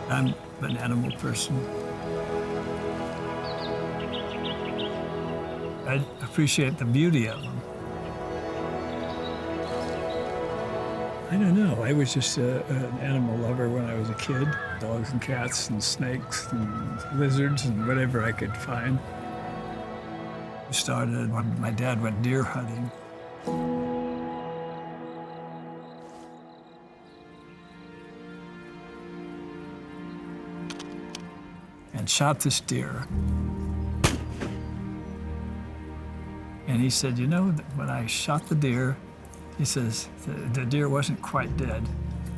I'm an animal person. I appreciate the beauty of them. I don't know. I was just an animal lover when I was a kid. Dogs and cats and snakes and lizards and whatever I could find. It started when my dad went deer hunting. And shot this deer. And he said, you know, when I shot the deer, he says, the deer wasn't quite dead.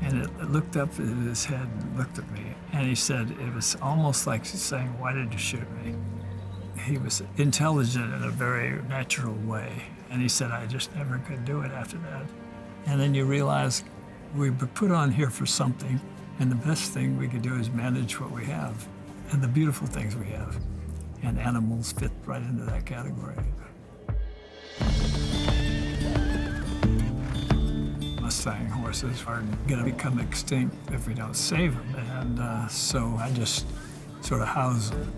And it looked up at his head and looked at me. And he said, it was almost like saying, why did you shoot me? He was intelligent in a very natural way. And he said, I just never could do it after that. And then you realize we were put on here for something, and the best thing we could do is manage what we have and the beautiful things we have. And animals fit right into that category. Mustang horses are going to become extinct if we don't save them, and so I just sort of house them.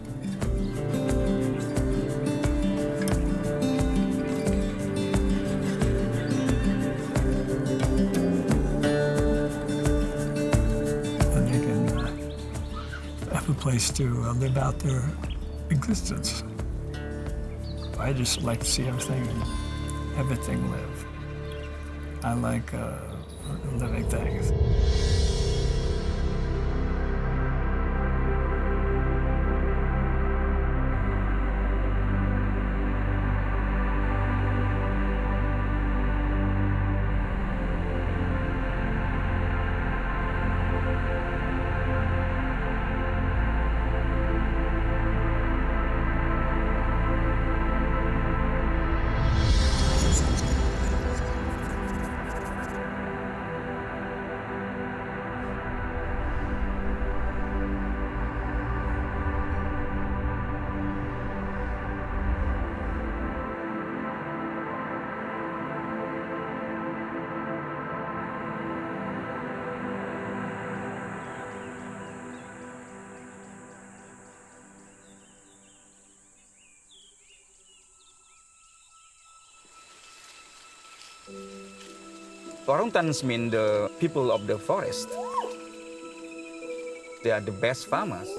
And they can have a place to live out their existence. I just like to see everything live. I like living things. Orangutans mean the people of the forest. They are the best farmers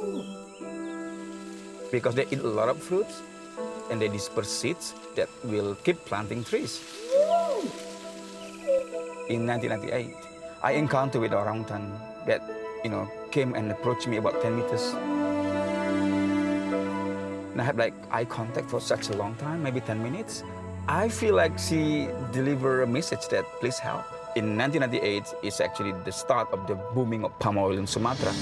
because they eat a lot of fruits and they disperse seeds that will keep planting trees. In 1998, I encountered with orangutan that, came and approached me about 10 meters. And I had eye contact for such a long time, maybe 10 minutes. I feel like she delivered a message that please help. In 1998, it's actually the start of the booming of palm oil in Sumatra.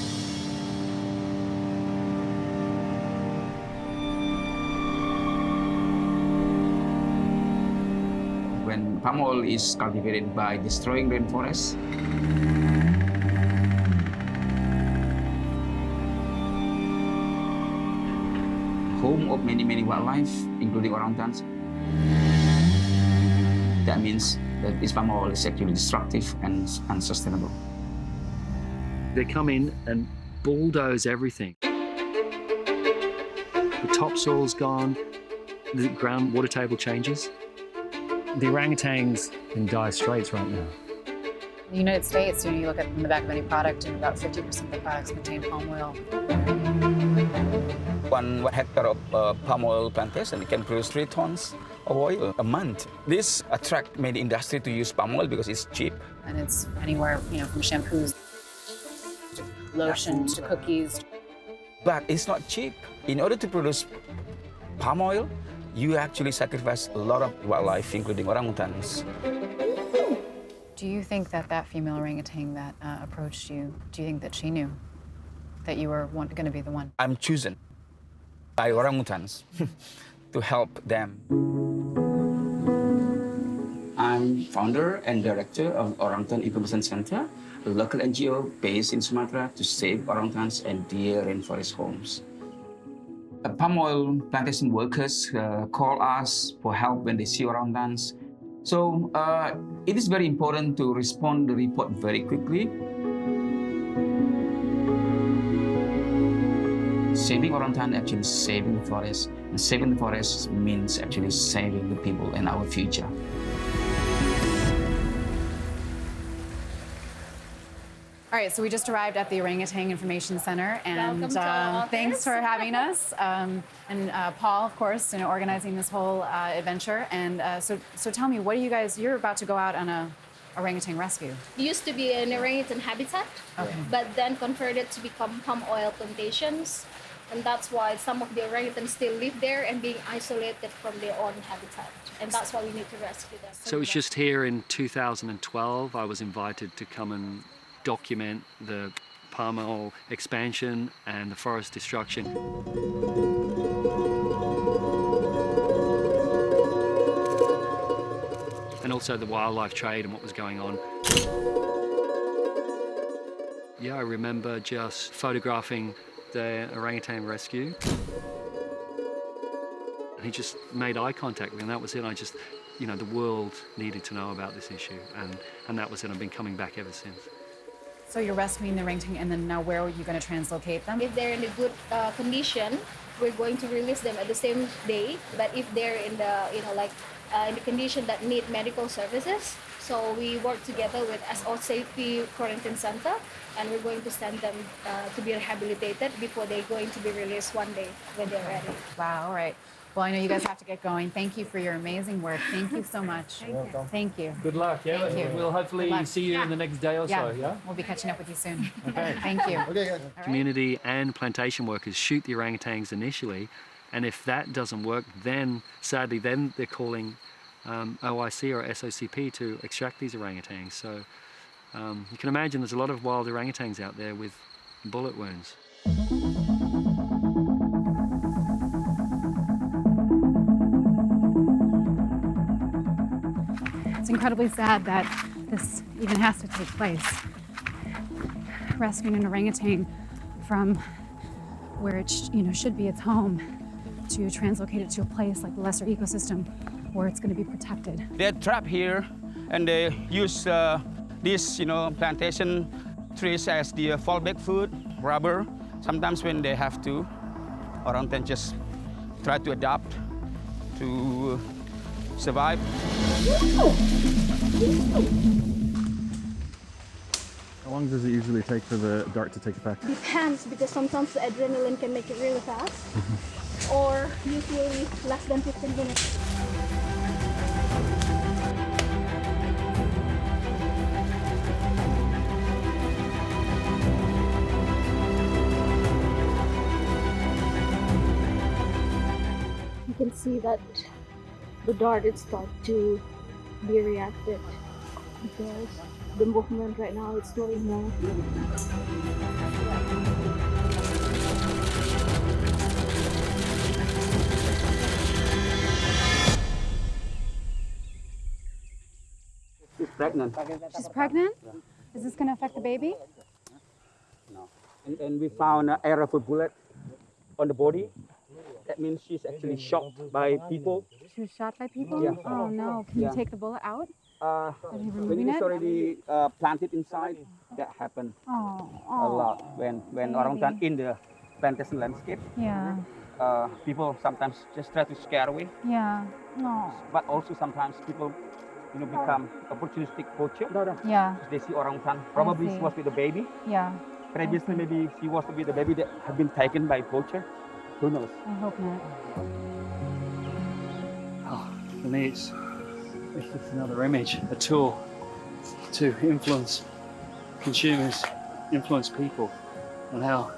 When palm oil is cultivated by destroying rainforests, home of many wildlife, including orangutans, that means that this palm oil is actually destructive and unsustainable. They come in and bulldoze everything. The topsoil's gone, the ground water table changes. The orangutans in dire straits right now. In the United States, you look at in the back of any product, and about 50% of the products contain palm oil. 1 hectare of palm oil plantation can produce 3 tons of oil a month. This attracts many industry to use palm oil because it's cheap. And it's anywhere, from shampoos, to lotion, to cookies. But it's not cheap. In order to produce palm oil, you actually sacrifice a lot of wildlife, including orangutans. Do you think that female orangutan that approached you, do you think that she knew that you were going to be the one? I'm chosen by orangutans to help them. I'm founder and director of Orangutan Incubation Center, a local NGO based in Sumatra to save orangutans and deer rainforest homes. Palm oil plantation workers call us for help when they see orangutans. So it is very important to respond to the report very quickly. Saving orangutan actually saving the forest, and saving the forest means actually saving the people and our future. All right, so we just arrived at the Orangutan Information Center, and Welcome to our office. thanks for having us. And Paul, of course, organizing this whole adventure. And so tell me, what are you guys? You're about to go out on a orangutan rescue. It used to be an orangutan habitat, but then converted to become palm oil plantations. And that's why some of the orangutans still live there and being isolated from their own habitat. And that's why we need to rescue them. So it was just here in 2012 I was invited to come and document the palm oil expansion and the forest destruction. And also the wildlife trade and what was going on. Yeah, I remember just photographing the orangutan rescue. And he just made eye contact with me, and that was it. I just, the world needed to know about this issue, and that was it. I've been coming back ever since. So you're rescuing the orangutan, and then now where are you going to translocate them? If they're in a good condition, we're going to release them at the same day. But if they're in the, in the condition that need medical services, so we work together with SOCP Quarantine Center, and we're going to send them to be rehabilitated before they're going to be released one day when they're ready. Wow, all right. Well, I know you guys have to get going. Thank you for your amazing work. Thank you so much. Thank you. Good luck, yeah? Thank you. We'll hopefully see you Yeah. in the next day or so, yeah? We'll be catching up with you soon. Okay. Thank you. Okay, guys. All right. Community and plantation workers shoot the orangutans initially, and if that doesn't work, then sadly, then they're calling OIC or SOCP to extract these orangutans. So you can imagine there's a lot of wild orangutans out there with bullet wounds. It's incredibly sad that this even has to take place. Rescuing an orangutan from where it should be its home to translocate it to a place like the lesser ecosystem where it's going to be protected. They're trapped here, and they use these, plantation trees as the fallback food, rubber. Sometimes when they have to, orangutan just try to adapt to survive. How long does it usually take for the dart to take effect? Depends, because sometimes the adrenaline can make it really fast, or usually less than 15 minutes. You can see that the dart is start to be reacted because the movement right now is slowing down. She's pregnant. She's pregnant? Is this going to affect the baby? No. And we found an arrow for bullet on the body. That means she's actually shocked by people. She was shot by people? Yeah. Oh no. Can Yeah. you take the bullet out? Are you when removing it's it? already planted inside, that happened Oh, a lot. When orangutan in the plantation landscape, Yeah, people sometimes just try to scare away. yeah. No. But also sometimes people, become opportunistic poacher. Yeah, They see orangutan. Probably see. she was with the baby. yeah. Previously, maybe she was with the baby that had been taken by poacher. Who knows? I hope not. Oh, for me, it's just another image, a tool to influence consumers, influence people, and how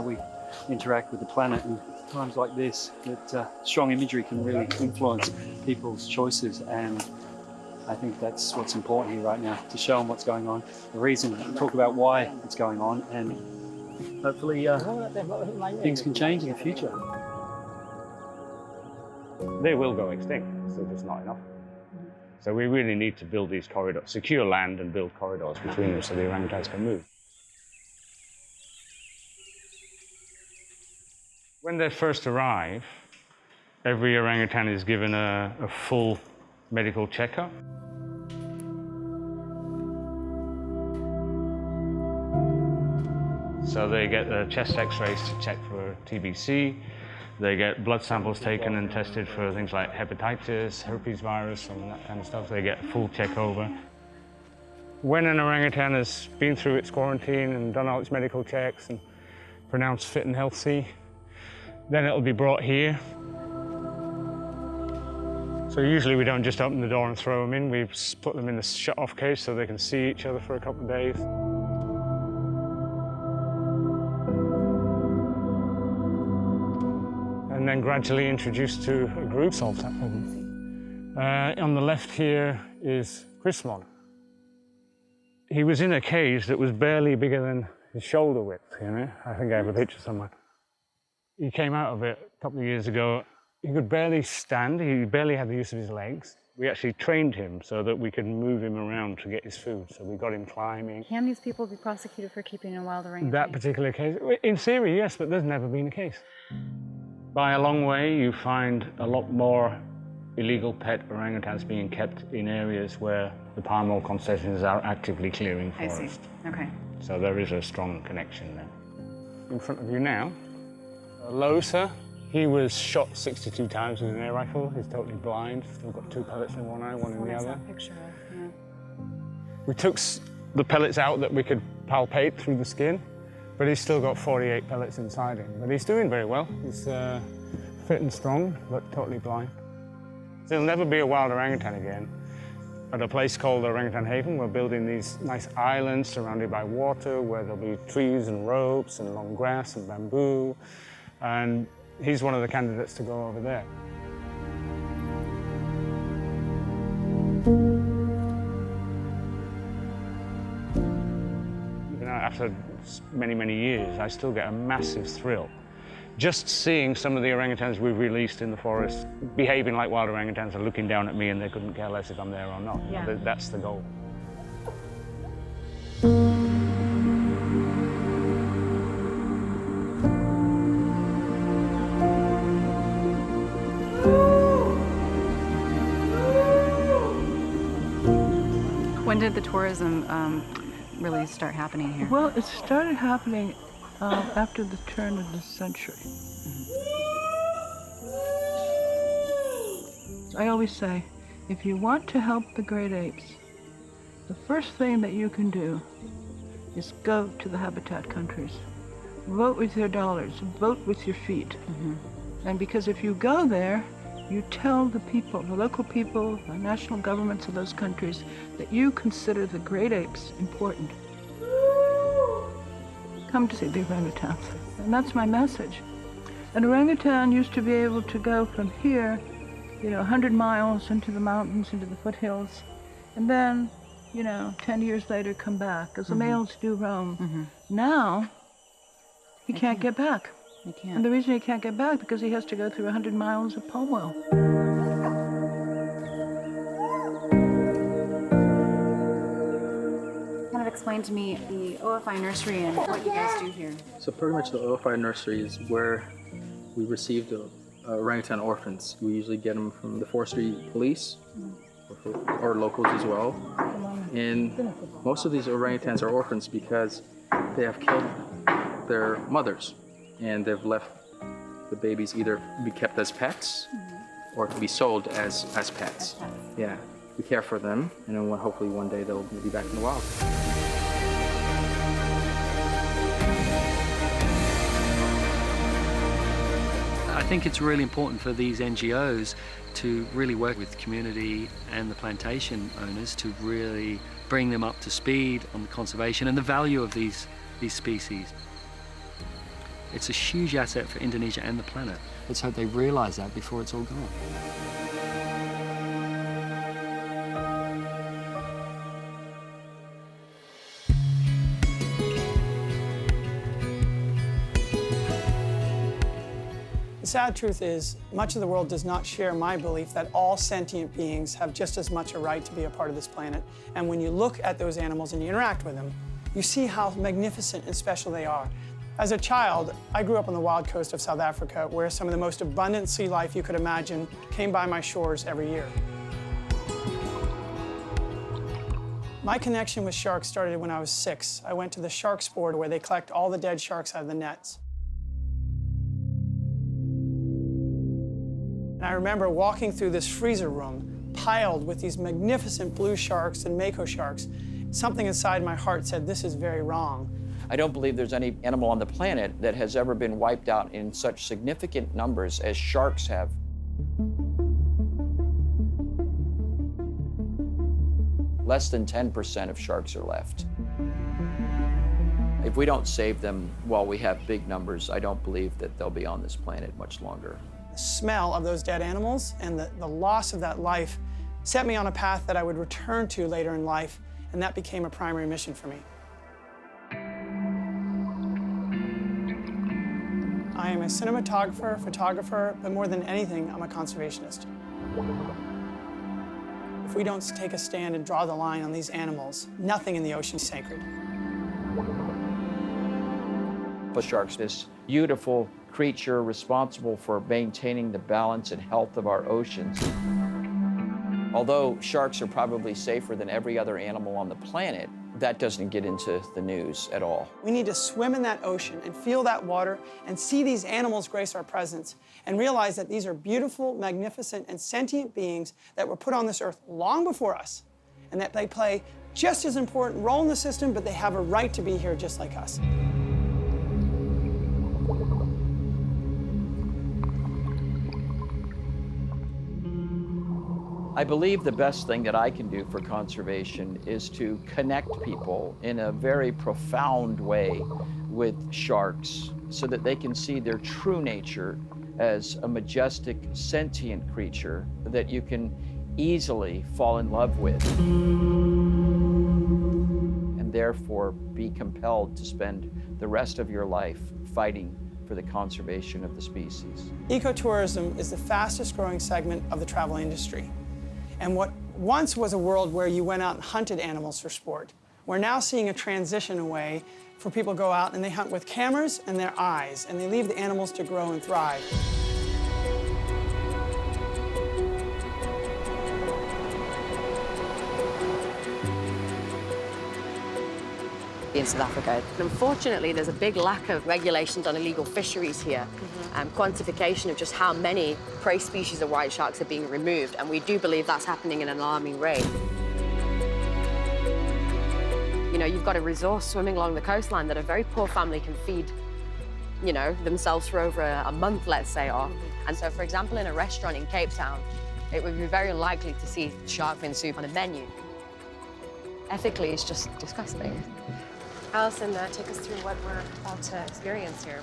we interact with the planet. And times like this, that strong imagery can really influence people's choices. And I think that's what's important here right now, to show them what's going on, the reason, talk about why it's going on, and hopefully things can change in the future. They will go extinct, so there's not enough. So we really need to build these corridors, secure land and build corridors between them so the orangutans can move. When they first arrive, every orangutan is given a full medical checkup. So they get the chest x-rays to check for TBC. They get blood samples taken and tested for things like hepatitis, herpes virus, and that kind of stuff. They get a full check over. When an orangutan has been through its quarantine and done all its medical checks and pronounced fit and healthy, then it'll be brought here. So usually we don't just open the door and throw them in. We put them in the shut-off cage so they can see each other for a couple of days. And then gradually introduced to a group, solve that problem. On the left here is Chrismon. He was in a cage that was barely bigger than his shoulder width, you know? I think I have a picture somewhere. He came out of it a couple of years ago. He could barely stand, he barely had the use of his legs. We actually trained him so that we could move him around to get his food, so we got him climbing. Can these people be prosecuted for keeping a wild orangutan? That particular case, in theory, yes, but there's never been a case. By a long way, you find a lot more illegal pet orangutans being kept in areas where the palm oil concessions are actively clearing forest. I see. Okay. So there is a strong connection there. In front of you now, Losa. He was shot 62 times with an air rifle. He's totally blind. Still got 2 pellets in one eye, one in the other. That picture of? Yeah. We took the pellets out that we could palpate through the skin, but he's still got 48 pellets inside him. But he's doing very well. He's fit and strong, but totally blind. There'll never be a wild orangutan again. At a place called Orangutan Haven, we're building these nice islands surrounded by water where there'll be trees and ropes and long grass and bamboo. And he's one of the candidates to go over there. Even after many, many years, I still get a massive thrill just seeing some of the orangutans we've released in the forest behaving like wild orangutans and looking down at me, and they couldn't care less if I'm there or not. Yeah. That's the goal. When did the tourism really start happening here? Well, it started happening after the turn of the century. I always say, if you want to help the great apes, the first thing that you can do is go to the habitat countries. Vote with your dollars, vote with your feet. And because if you go there, you tell the people, the local people, the national governments of those countries, that you consider the great apes important. Come to see the orangutans. And that's my message. An orangutan used to be able to go from here, 100 miles into the mountains, into the foothills, and then, 10 years later come back, as the males do roam. Now, he can't get back. He can't. And the reason he can't get back because he has to go through 100 miles of palm oil. Kind of explain to me the OFI nursery and what you guys do here. So pretty much the OFI nursery is where we receive the orangutan orphans. We usually get them from the forestry police or locals as well. And most of these orangutans are orphans because they have killed their mothers. And they've left the babies either be kept as pets or to be sold as pets. Yeah, we care for them, and then hopefully one day they'll be back in the wild. I think it's really important for these NGOs to really work with community and the plantation owners to really bring them up to speed on the conservation and the value of these species. It's a huge asset for Indonesia and the planet. Let's hope they realize that before it's all gone. The sad truth is, much of the world does not share my belief that all sentient beings have just as much a right to be a part of this planet. And when you look at those animals and you interact with them, you see how magnificent and special they are. As a child, I grew up on the wild coast of South Africa, where some of the most abundant sea life you could imagine came by my shores every year. My connection with sharks started when I was 6. I went to the shark sport where they collect all the dead sharks out of the nets. And I remember walking through this freezer room piled with these magnificent blue sharks and mako sharks. Something inside my heart said, this is very wrong. I don't believe there's any animal on the planet that has ever been wiped out in such significant numbers as sharks have. Less than 10% of sharks are left. If we don't save them while we have big numbers, I don't believe that they'll be on this planet much longer. The smell of those dead animals and the loss of that life set me on a path that I would return to later in life, and that became a primary mission for me. I am a cinematographer, photographer, but more than anything, I'm a conservationist. If we don't take a stand and draw the line on these animals, nothing in the ocean is sacred. The shark's this beautiful creature responsible for maintaining the balance and health of our oceans. Although sharks are probably safer than every other animal on the planet, that doesn't get into the news at all. We need to swim in that ocean and feel that water and see these animals grace our presence and realize that these are beautiful, magnificent, and sentient beings that were put on this earth long before us, and that they play just as important role in the system, but they have a right to be here just like us. I believe the best thing that I can do for conservation is to connect people in a very profound way with sharks so that they can see their true nature as a majestic, sentient creature that you can easily fall in love with and therefore be compelled to spend the rest of your life fighting for the conservation of the species. Ecotourism is the fastest growing segment of the travel industry. And what once was a world where you went out and hunted animals for sport, we're now seeing a transition away for people to go out and they hunt with cameras and their eyes, and they leave the animals to grow and thrive. In South Africa. Unfortunately, there's a big lack of regulations on illegal fisheries here, quantification of just how many prey species of white sharks are being removed, and we do believe that's happening at an alarming rate. You know, you've got a resource swimming along the coastline that a very poor family can feed, you know, themselves for over a month, let's say, off. And so, for example, in a restaurant in Cape Town, it would be very unlikely to see shark fin soup on a menu. Ethically, it's just disgusting. Alison, take us through what we're about to experience here.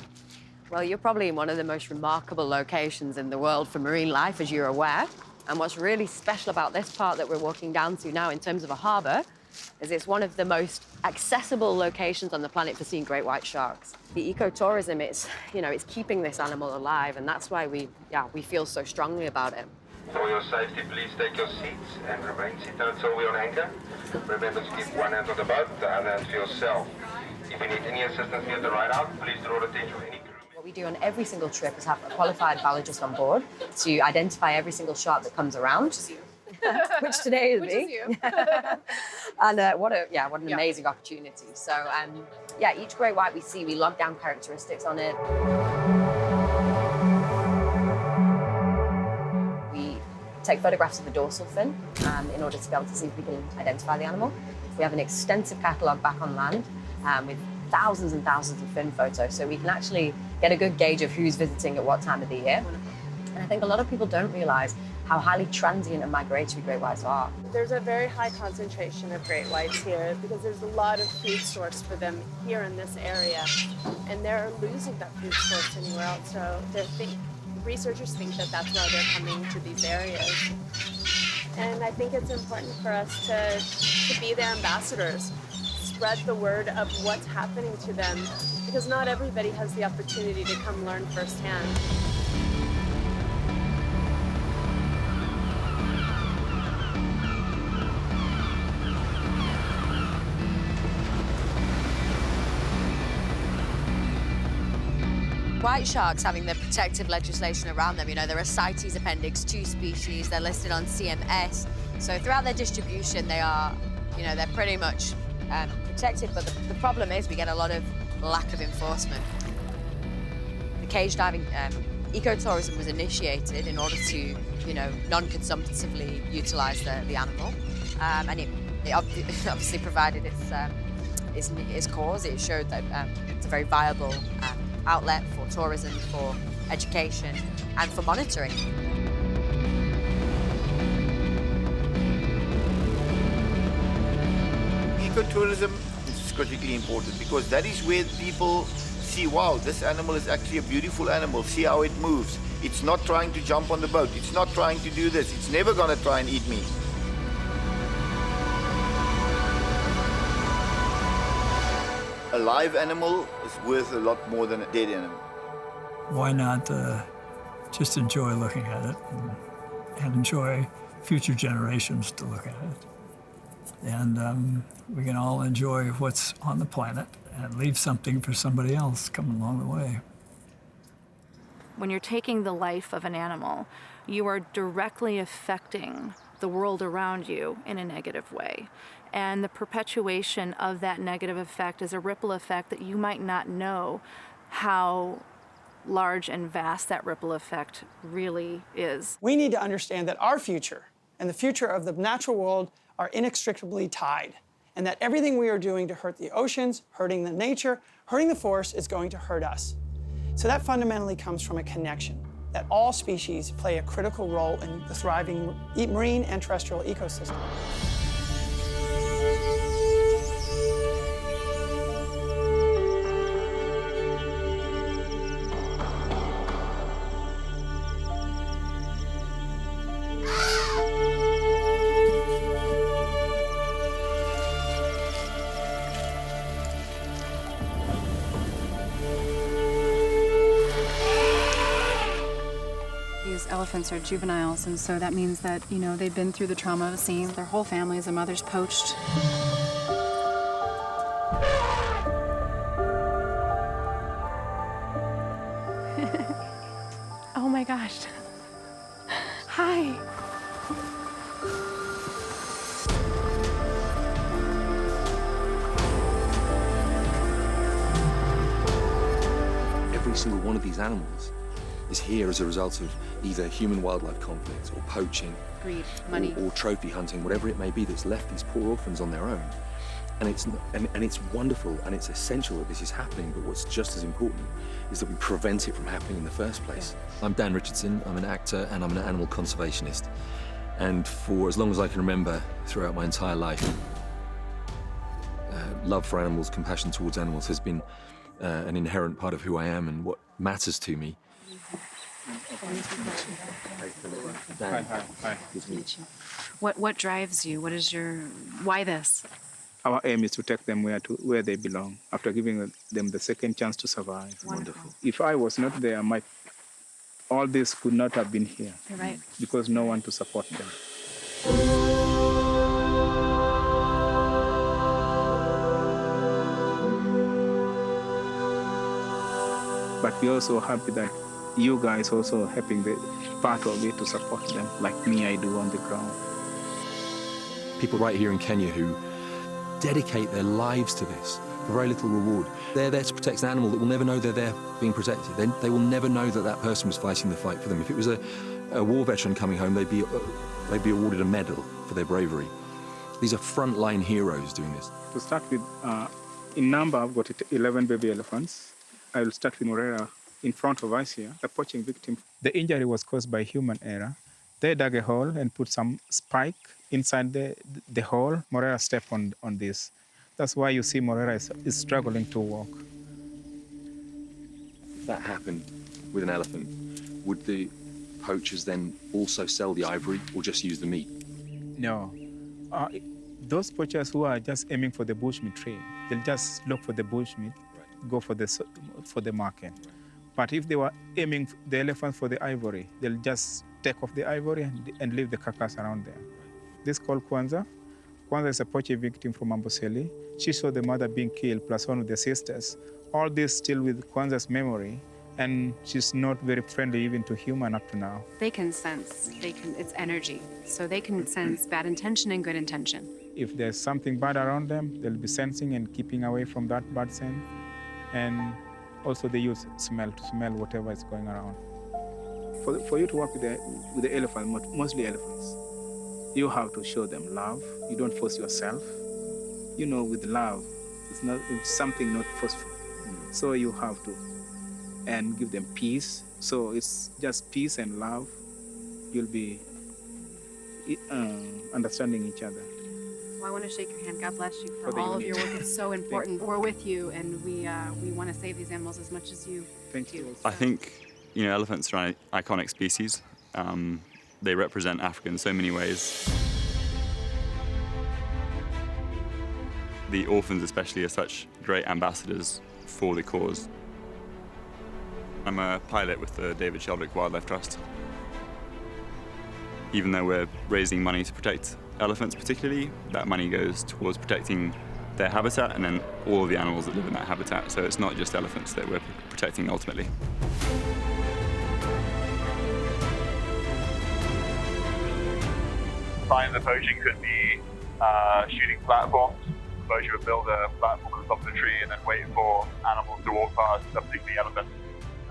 Well, you're probably in one of the most remarkable locations in the world for marine life, as you're aware. And what's really special about this part that we're walking down to now in terms of a harbour is it's one of the most accessible locations on the planet for seeing great white sharks. The ecotourism, it's keeping this animal alive, and that's why we feel so strongly about it. For your safety, please take your seats and remain seated until we're on anchor. Remember to keep one hand on the boat, the other hand for yourself. If you need any assistance near the ride out, please draw attention of any crew. What we do on every single trip is have a qualified biologist on board to identify every single shark that comes around. Which is you. Which today is me. Which is you. And what an amazing opportunity. So, each great white we see, we log down characteristics on it. Take photographs of the dorsal fin in order to be able to see if we can identify the animal. We have an extensive catalogue back on land with thousands and thousands of fin photos, so we can actually get a good gauge of who's visiting at what time of the year. And I think a lot of people don't realise how highly transient and migratory great whites are. There's a very high concentration of great whites here because there's a lot of food source for them here in this area, and they're losing that food source anywhere else. So researchers think that that's why they're coming to these areas. And I think it's important for us to be their ambassadors, spread the word of what's happening to them, because not everybody has the opportunity to come learn firsthand. White sharks having the protective legislation around them, they're a CITES Appendix 2 species, they're listed on CMS. So throughout their distribution, they are You know, they're pretty much protected, but the problem is we get a lot of lack of enforcement. The cage diving ecotourism was initiated in order to, you know, non-consumptively utilise the animal, and it obviously provided its cause. It showed that it's a very viable outlet for tourism, for education, and for monitoring. Ecotourism is critically important because that is where people see, wow, this animal is actually a beautiful animal. See how it moves. It's not trying to jump on the boat. It's not trying to do this. It's never going to try and eat me. A live animal is worth a lot more than a dead animal. Why not just enjoy looking at it and enjoy future generations to look at it? And we can all enjoy what's on the planet and leave something for somebody else coming along the way. When you're taking the life of an animal, you are directly affecting the world around you in a negative way. And the perpetuation of that negative effect is a ripple effect that you might not know how large and vast that ripple effect really is. We need to understand that our future and the future of the natural world are inextricably tied, and that everything we are doing to hurt the oceans, hurting the nature, hurting the forest is going to hurt us. So that fundamentally comes from a connection, that all species play a critical role in the thriving marine and terrestrial ecosystem. Elephants are juveniles, and so that means that, you know, they've been through the trauma of seeing their whole families, the mothers poached. Oh my gosh. Hi. Every single one of these animals is here as a result of either human-wildlife conflict or poaching, greed, money, or trophy hunting, whatever it may be, that's left these poor orphans on their own. And it's wonderful and it's essential that this is happening, but what's just as important is that we prevent it from happening in the first place. I'm Dan Richardson, I'm an actor and I'm an animal conservationist. And for as long as I can remember throughout my entire life, love for animals, compassion towards animals has been an inherent part of who I am and what matters to me. Hi. What drives you? What is your, why this? Our aim is to take them where they belong, after giving them the second chance to survive. Wonderful. If I was not there, all this could not have been here. You're right. Because no one to support them. But we're also happy that you guys also helping the part of it to support them, like me I do on the ground. People right here in Kenya who dedicate their lives to this for very little reward. They're there to protect an animal that will never know they're there being protected. They will never know that that person was fighting the fight for them. If it was a war veteran coming home, they'd be awarded a medal for their bravery. These are frontline heroes doing this. To start with, in number, I've got 11 baby elephants. I will start with Morera in front of us here, the poaching victim. The injury was caused by human error. They dug a hole and put some spike inside the hole. Morera stepped on this. That's why you see Morera is struggling to walk. If that happened with an elephant, would the poachers then also sell the ivory or just use the meat? No. Those poachers who are just aiming for the bushmeat trade, they'll just look for the bushmeat, go for the market. But if they were aiming the elephant for the ivory, they'll just take off the ivory and leave the carcass around there. This is called Kwanza. Kwanza is a poaching victim from Amboseli. She saw the mother being killed, plus one of the sisters. All this still with Kwanza's memory, and she's not very friendly even to human up to now. They can sense, it's energy. So they can sense bad intention and good intention. If there's something bad around them, they'll be sensing and keeping away from that bad scent. And also they use smell to smell whatever is going around. For you to work with the elephant, mostly elephants, you have to show them love. You don't force yourself. You know, with love, it's something not forceful. So you have to, and give them peace. So it's just peace and love. You'll be understanding each other. Well, I want to shake your hand. God bless you For for the all of unity. your work. It's so important. We're with you, and we want to save these animals as much as you Thank you. I think, elephants are an iconic species. They represent Africa in so many ways. The orphans especially are such great ambassadors for the cause. I'm a pilot with the David Sheldrick Wildlife Trust. Even though we're raising money to protect elephants particularly, that money goes towards protecting their habitat and then all of the animals that live in that habitat. So it's not just elephants that we're protecting ultimately. Sign the poaching could be shooting platforms. The poacher would build a platform on the top of the tree and then wait for animals to walk past, particularly elephants,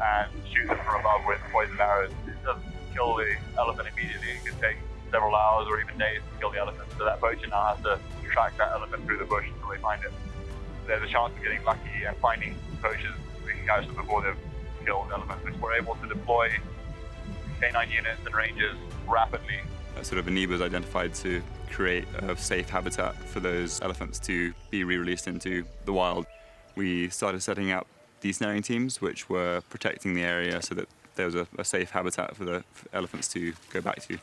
and shoot them from above with poisoned arrows. It doesn't kill the elephant immediately. It could take several hours or even days to kill the elephant. So that poacher now has to track that elephant through the bush until they find it. There's a chance of getting lucky and finding poachers. We can catch them before they've killed elephants. We're able to deploy canine units and rangers rapidly. Sort of a need was identified to create a safe habitat for those elephants to be re-released into the wild. We started setting up desnaring teams, which were protecting the area so that there was a safe habitat for the elephants to go back to.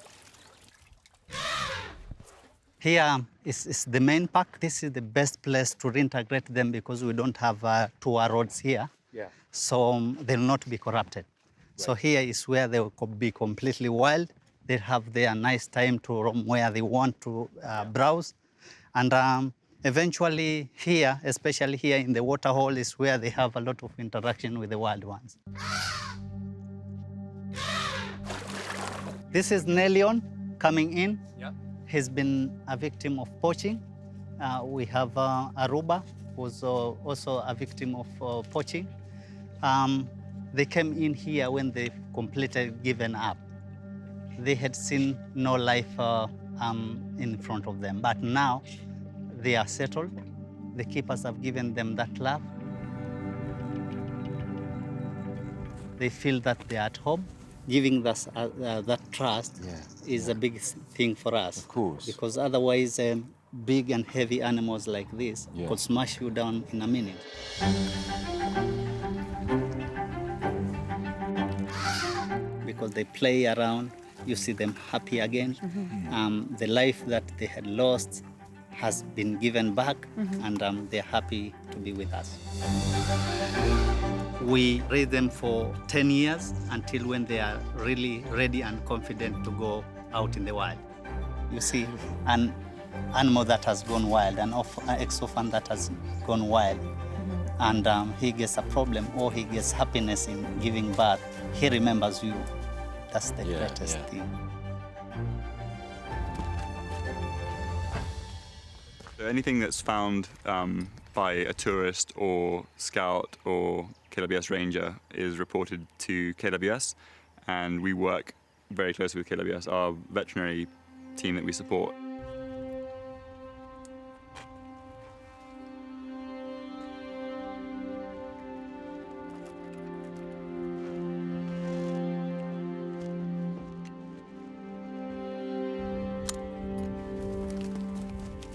Here is the main park. This is the best place to reintegrate them because we don't have tour roads here. Yeah. So they'll not be corrupted. Right. So here is where they will be completely wild. They have their nice time to roam where they want to browse. And eventually here, especially here in the water hole, is where they have a lot of interaction with the wild ones. This is Nelion coming in. Yeah. He's been a victim of poaching. We have Aruba, who's also a victim of poaching. They came in here when they completely given up. They had seen no life in front of them, but now they are settled. The keepers have given them that love. They feel that they are at home. Giving us that trust is a big thing for us. Of course. Because otherwise, big and heavy animals like this could smash you down in a minute. Because they play around, you see them happy again. Mm-hmm. The life that they had lost has been given back, and they're happy to be with us. We raise them for 10 years until when they are really ready and confident to go out in the wild. You see, an animal that has gone wild, an ex-orphan that has gone wild, and he gets a problem or he gets happiness in giving birth, he remembers you. That's the greatest thing. Anything that's found by a tourist or scout or KWS ranger is reported to KWS, and we work very closely with KWS, our veterinary team that we support.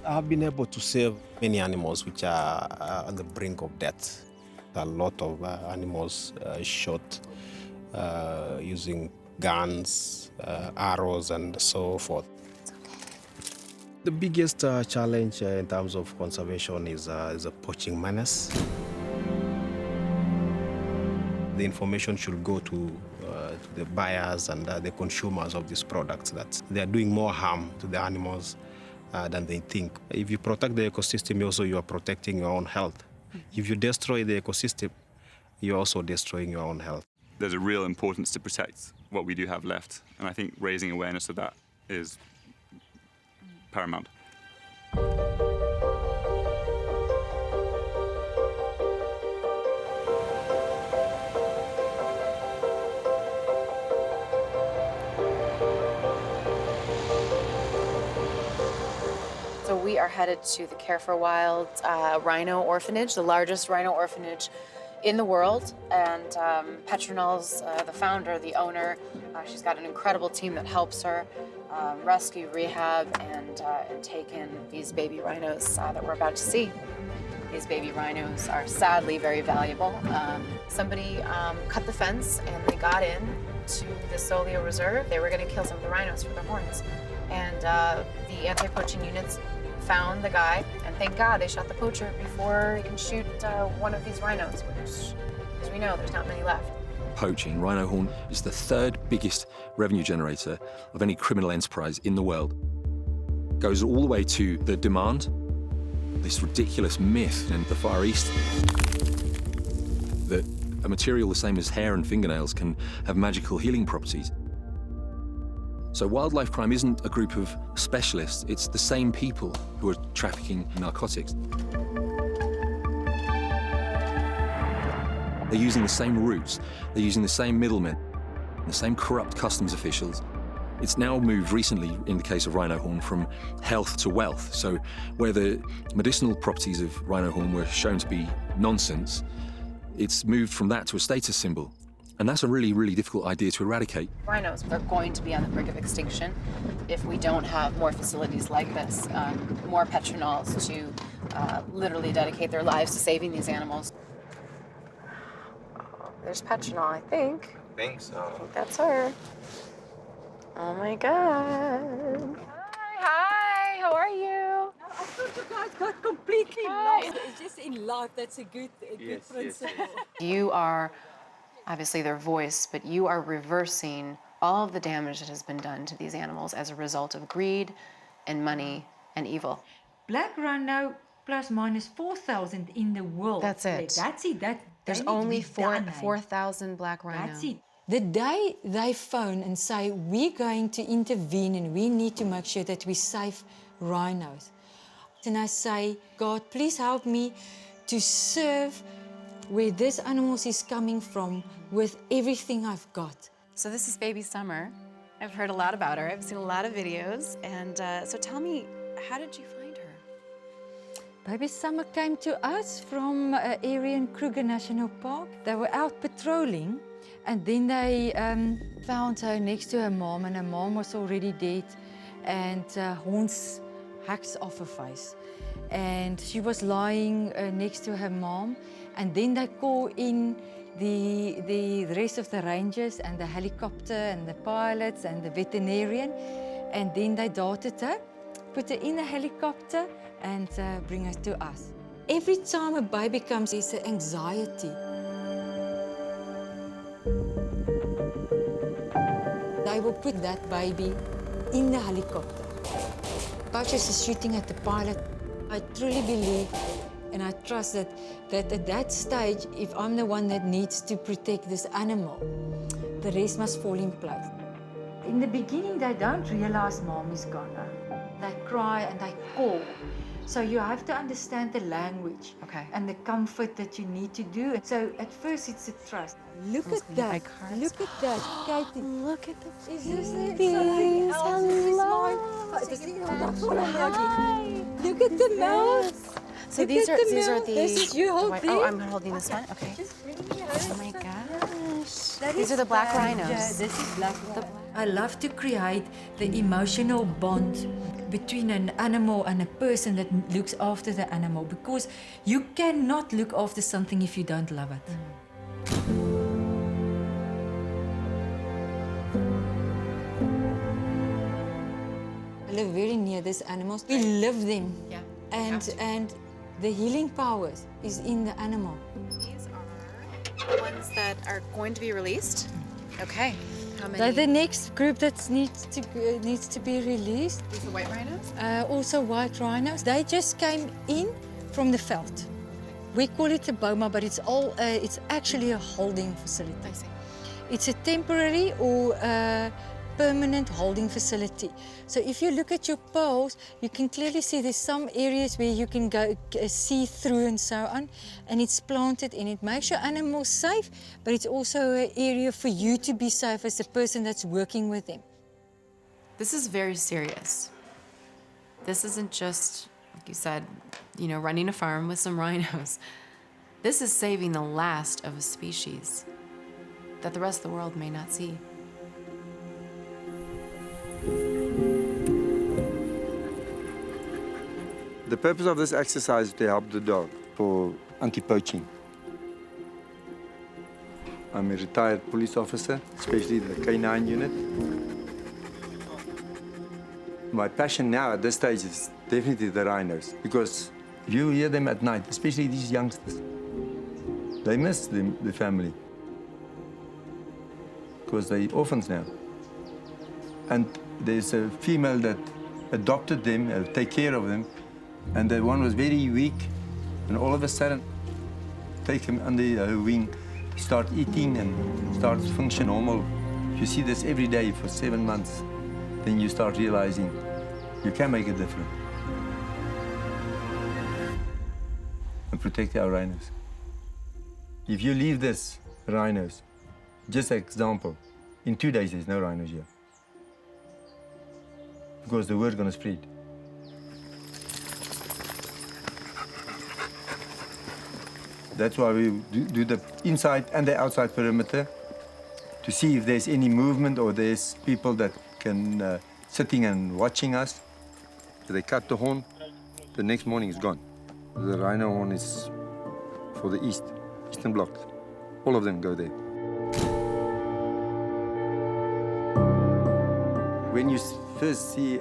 I've been able to save many animals which are on the brink of death. A lot of animals shot using guns, arrows, and so forth. The biggest challenge in terms of conservation is a poaching menace. The information should go to the buyers and the consumers of these products that they are doing more harm to the animals than they think. If you protect the ecosystem, also you are protecting your own health. If you destroy the ecosystem, you're also destroying your own health. There's a real importance to protect what we do have left, and I think raising awareness of that is paramount. So we are headed to the Care for Wild Rhino Orphanage, the largest rhino orphanage in the world. And Petronel's the founder, the owner. She's got an incredible team that helps her rescue, rehab, and take in these baby rhinos that we're about to see. These baby rhinos are sadly very valuable. Somebody cut the fence and they got in to the Solio Reserve. They were going to kill some of the rhinos for their horns. And the anti-poaching units found the guy, and thank God they shot the poacher before he can shoot one of these rhinos, which, as we know, there's not many left. Poaching, rhino horn, is the third biggest revenue generator of any criminal enterprise in the world. Goes all the way to the demand, this ridiculous myth in the Far East that a material the same as hair and fingernails can have magical healing properties. So wildlife crime isn't a group of specialists, it's the same people who are trafficking narcotics. They're using the same routes, they're using the same middlemen, the same corrupt customs officials. It's now moved recently, in the case of rhino horn, from health to wealth. So where the medicinal properties of rhino horn were shown to be nonsense, it's moved from that to a status symbol. And that's a really, really difficult idea to eradicate. Rhinos, they're going to be on the brink of extinction if we don't have more facilities like this, more Petronels to literally dedicate their lives to saving these animals. There's Petronel, I think. I think so. I think that's her. Oh my God. Hi, how are you? I thought you guys got completely lost. It's just in life, that's a good principle. You are obviously their voice, but you are reversing all of the damage that has been done to these animals as a result of greed and money and evil. Black rhino plus minus 4,000 in the world. That's it. That's it. There's only 4,000 black rhino. That's it. The day they phone and say, we're going to intervene and we need to make sure that we save rhinos. And I say, God, please help me to serve where this animals is coming from with everything I've got. So this is baby Summer. I've heard a lot about her. I've seen a lot of videos. And so tell me, how did you find her? Baby Summer came to us from an area in Kruger National Park. They were out patrolling and then they found her next to her mom, and her mom was already dead, and horns hacked off her face. And she was lying next to her mom. And then they call in the rest of the rangers and the helicopter and the pilots and the veterinarian. And then they darted her, put her in a helicopter and bring her to us. Every time a baby comes, it's an anxiety. They will put that baby in the helicopter. Poachers are shooting at the pilot. I truly believe and I trust that at that stage, if I'm the one that needs to protect this animal, the rest must fall in place. In the beginning, they don't realize mom is gone. They cry and they call. So you have to understand the language and the comfort that you need to do. So at first, it's a trust. Look at that. Look at that, Katie. Look at the babies. Hello. Look at the mouth. So these are the. This is you holding. Oh, I'm holding this one. Okay. Oh my gosh. These are the black rhinos. Yeah, this is black rhino. I love to create the emotional bond between an animal and a person that looks after the animal, because you cannot look after something if you don't love it. I live very near these animals. We love them. Yeah. And the healing powers is in the animal. These are the ones that are going to be released. Okay. How many? They're the next group that needs to be released. These are white rhinos? Also white rhinos. They just came in from the veld. We call it a boma, but it's actually a holding facility. I see. It's a temporary or permanent holding facility. So if you look at your poles, you can clearly see there's some areas where you can go see through and so on, and it's planted and it makes your animals safe, but it's also an area for you to be safe as the person that's working with them. This is very serious. This isn't just, like you said, you know, running a farm with some rhinos. This is saving the last of a species that the rest of the world may not see. The purpose of this exercise is to help the dog for anti-poaching. I'm a retired police officer, especially the K9 unit. My passion now at this stage is definitely the rhinos, because you hear them at night, especially these youngsters. They miss the family because they're orphans now. And there's a female that adopted them, take care of them, and the one was very weak, and all of a sudden, take him under her wing, start eating and start function normal. If you see this every day for 7 months, then you start realizing you can make a difference. And protect our rhinos. If you leave this rhinos, just an example, in 2 days there's no rhinos here. Because the word's gonna spread. That's why we do the inside and the outside perimeter to see if there's any movement or there's people that can sitting and watching us. They cut the horn, the next morning it's gone. The rhino horn is for the eastern block. All of them go there. When you first see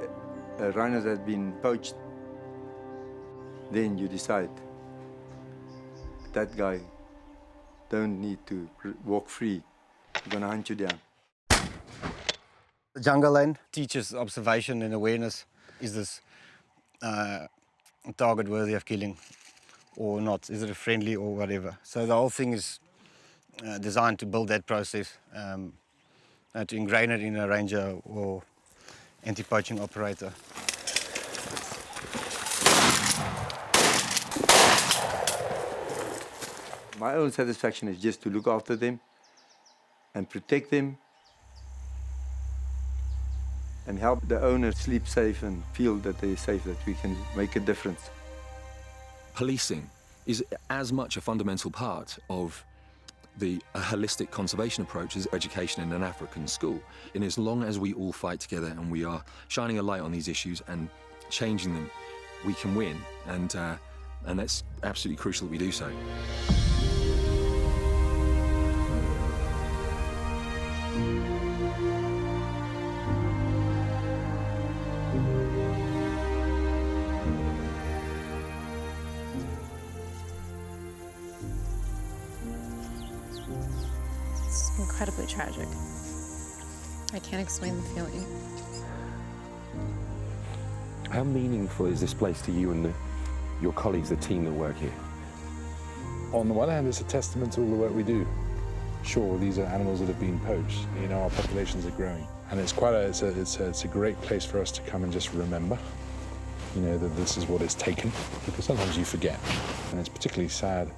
a rhino that's been poached, then you decide that guy don't need to walk free. We're gonna hunt you down. The jungle land teaches observation and awareness. Is this a target worthy of killing or not? Is it a friendly or whatever? So the whole thing is designed to build that process, to ingrain it in a ranger or anti-poaching operator. My own satisfaction is just to look after them and protect them and help the owner sleep safe and feel that they're safe, that we can make a difference. Policing is as much a fundamental part of a holistic conservation approach as education in an African school. And as long as we all fight together and we are shining a light on these issues and changing them, we can win. And that's absolutely crucial that we do so. It's incredibly tragic. I can't explain the feeling. How meaningful is this place to you and your colleagues, the team that work here? On the one hand, it's a testament to all the work we do. Sure, these are animals that have been poached. You know, our populations are growing. And it's a great place for us to come and just remember, you know, that this is what it's taken, because sometimes you forget. And it's particularly sad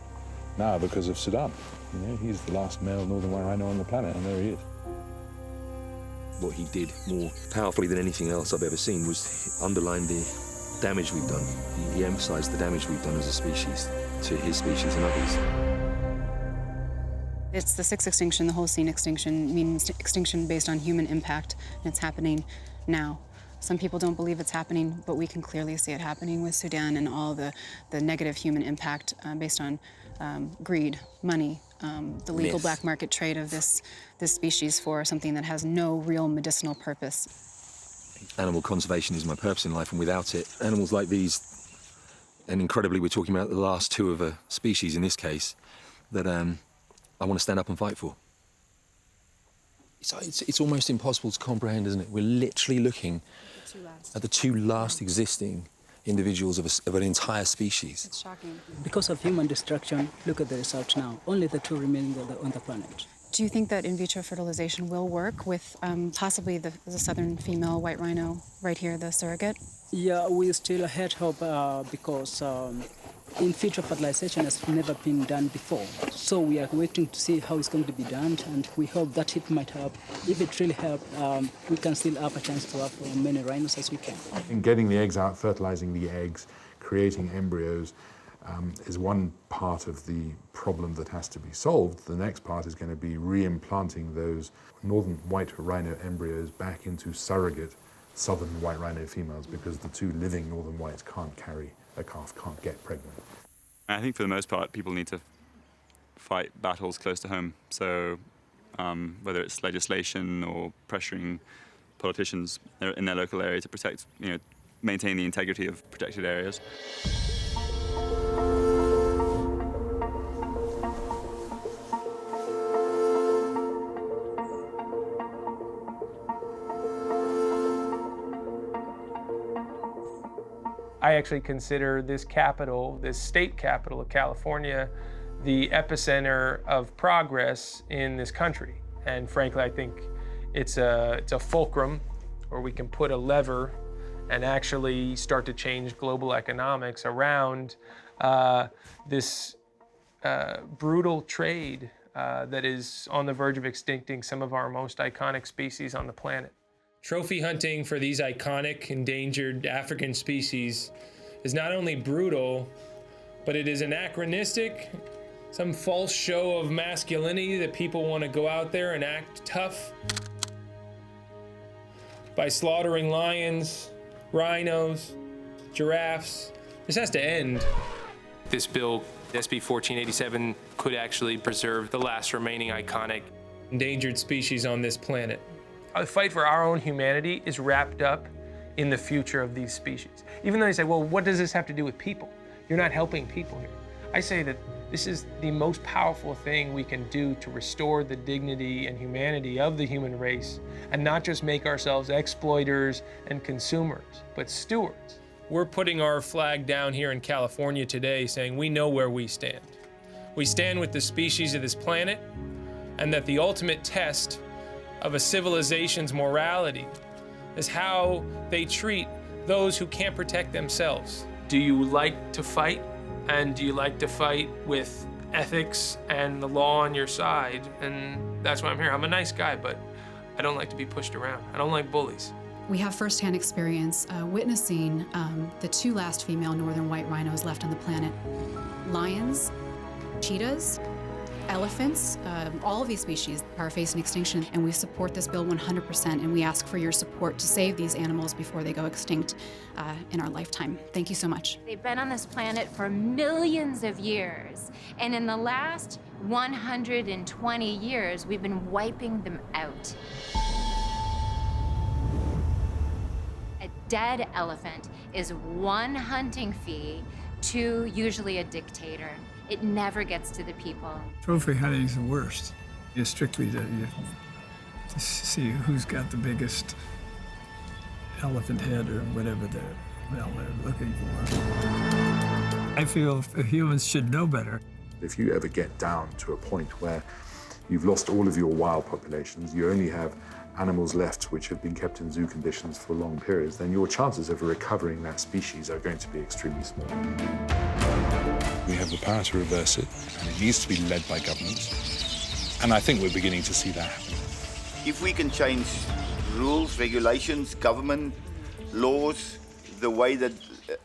now because of Sudan. You know, he's the last male northern white rhino on the planet, and there he is. What he did more powerfully than anything else I've ever seen was underline the damage we've done. He emphasized the damage we've done as a species to his species and others. It's the sixth extinction, the Holocene extinction, means extinction based on human impact, and it's happening now. Some people don't believe it's happening, but we can clearly see it happening with Sudan and all the negative human impact based on greed, money, the legal black market trade of this species for something that has no real medicinal purpose. Animal conservation is my purpose in life, and without it, animals like these, and incredibly we're talking about the last two of a species in this case, that I want to stand up and fight for. It's almost impossible to comprehend, isn't it? We're literally looking at the two last existing individuals of an entire species. It's shocking. Because of human destruction, look at the results now. Only the two remaining on the planet. Do you think that in vitro fertilization will work with possibly the southern female white rhino right here, the surrogate? Yeah, we still had hope because in vitro fertilization has never been done before. So we are waiting to see how it's going to be done, and we hope that it might help. If it really helps, we can still have a chance to have as many rhinos as we can. In getting the eggs out, fertilizing the eggs, creating embryos is one part of the problem that has to be solved. The next part is going to be re-implanting those northern white rhino embryos back into surrogate southern white rhino females, because the two living northern whites can't carry a calf, can't get pregnant. I think for the most part, people need to fight battles close to home. So whether it's legislation or pressuring politicians in their local area to protect, maintain the integrity of protected areas. I actually consider this capital, this state capital of California, the epicenter of progress in this country. And frankly, I think it's a fulcrum where we can put a lever and actually start to change global economics around this brutal trade that is on the verge of extincting some of our most iconic species on the planet. Trophy hunting for these iconic endangered African species is not only brutal, but it is anachronistic, some false show of masculinity that people want to go out there and act tough by slaughtering lions, rhinos, giraffes. This has to end. This bill, SB 1487, could actually preserve the last remaining iconic endangered species on this planet. The fight for our own humanity is wrapped up in the future of these species. Even though they say, well, what does this have to do with people? You're not helping people here. I say that this is the most powerful thing we can do to restore the dignity and humanity of the human race, and not just make ourselves exploiters and consumers, but stewards. We're putting our flag down here in California today saying we know where we stand. We stand with the species of this planet, and that the ultimate test of a civilization's morality is how they treat those who can't protect themselves. Do you like to fight? And do you like to fight with ethics and the law on your side? And that's why I'm here. I'm a nice guy, but I don't like to be pushed around. I don't like bullies. We have firsthand experience witnessing the two last female northern white rhinos left on the planet. Lions, cheetahs, elephants, all of these species are facing extinction, and we support this bill 100%, and we ask for your support to save these animals before they go extinct in our lifetime. Thank you so much. They've been on this planet for millions of years, and in the last 120 years, we've been wiping them out. A dead elephant is one hunting fee to usually a dictator. It never gets to the people. Trophy hunting is the worst. It's strictly to see who's got the biggest elephant head or whatever they're looking for. I feel humans should know better. If you ever get down to a point where you've lost all of your wild populations, you only have animals left which have been kept in zoo conditions for long periods, then your chances of recovering that species are going to be extremely small. We have the power to reverse it, and it needs to be led by governments. And I think we're beginning to see that happen. If we can change rules, regulations, government, laws, the way that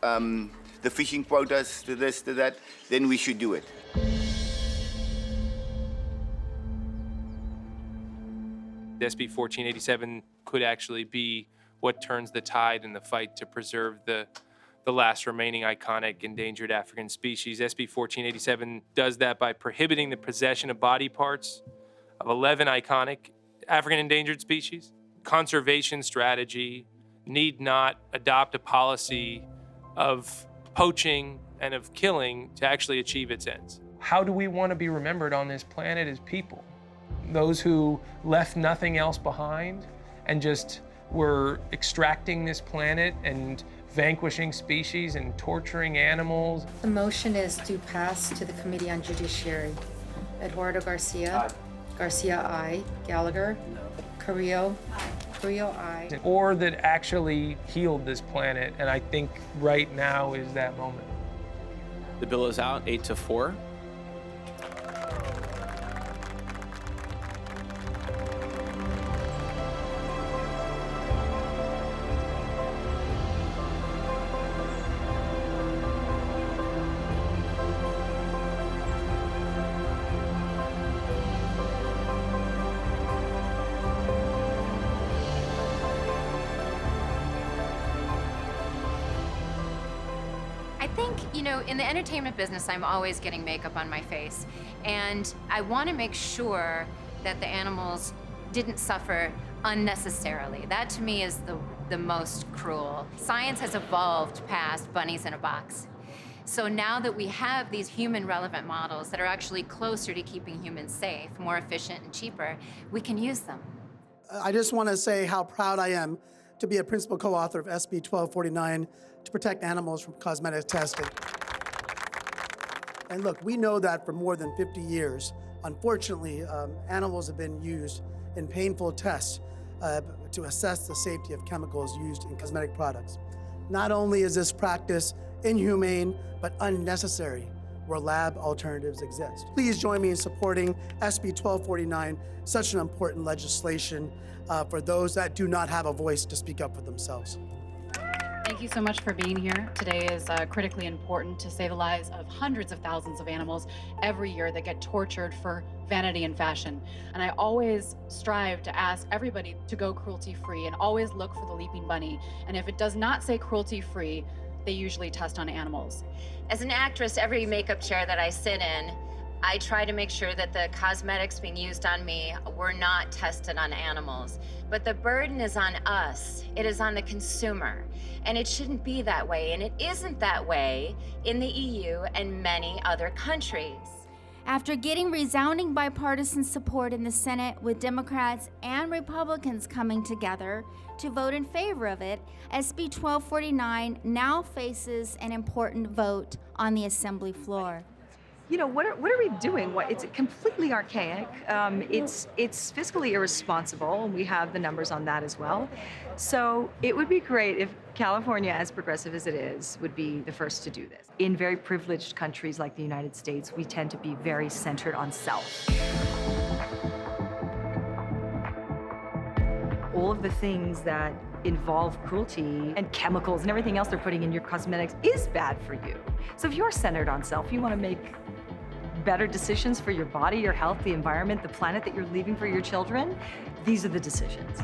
the fishing quotas, to this, to that, then we should do it. SB 1487 could actually be what turns the tide in the fight to preserve the last remaining iconic endangered African species. SB 1487 does that by prohibiting the possession of body parts of 11 iconic African endangered species. Conservation strategy need not adopt a policy of poaching and of killing to actually achieve its ends. How do we want to be remembered on this planet as people? Those who left nothing else behind and just were extracting this planet and vanquishing species and torturing animals. The motion is to pass to the Committee on Judiciary. Eduardo Garcia. Aye. Garcia, I. Gallagher. Carrillo. Carrillo, I. Or that actually healed this planet, and I think right now is that moment. The bill is out 8-4. In the entertainment business, I'm always getting makeup on my face. And I want to make sure that the animals didn't suffer unnecessarily. That to me is the most cruel. Science has evolved past bunnies in a box. So now that we have these human relevant models that are actually closer to keeping humans safe, more efficient and cheaper, we can use them. I just want to say how proud I am to be a principal co-author of SB 1249 to protect animals from cosmetic testing. And look, we know that for more than 50 years, unfortunately, animals have been used in painful tests to assess the safety of chemicals used in cosmetic products. Not only is this practice inhumane, but unnecessary where lab alternatives exist. Please join me in supporting SB 1249, such an important legislation for those that do not have a voice to speak up for themselves. Thank you so much for being here. Today is critically important to save the lives of hundreds of thousands of animals every year that get tortured for vanity and fashion. And I always strive to ask everybody to go cruelty-free and always look for the leaping bunny. And if it does not say cruelty-free, they usually test on animals. As an actress, every makeup chair that I sit in, I try to make sure that the cosmetics being used on me were not tested on animals. But the burden is on us. It is on the consumer. And it shouldn't be that way. And it isn't that way in the EU and many other countries. After getting resounding bipartisan support in the Senate with Democrats and Republicans coming together to vote in favor of it, SB 1249 now faces an important vote on the Assembly floor. You know, what are we doing? It's completely archaic. It's fiscally irresponsible, and we have the numbers on that as well. So it would be great if California, as progressive as it is, would be the first to do this. In very privileged countries like the United States, we tend to be very centered on self. All of the things that involve cruelty and chemicals and everything else they're putting in your cosmetics is bad for you. So if you're centered on self, you want to make better decisions for your body, your health, the environment, the planet that you're leaving for your children, these are the decisions.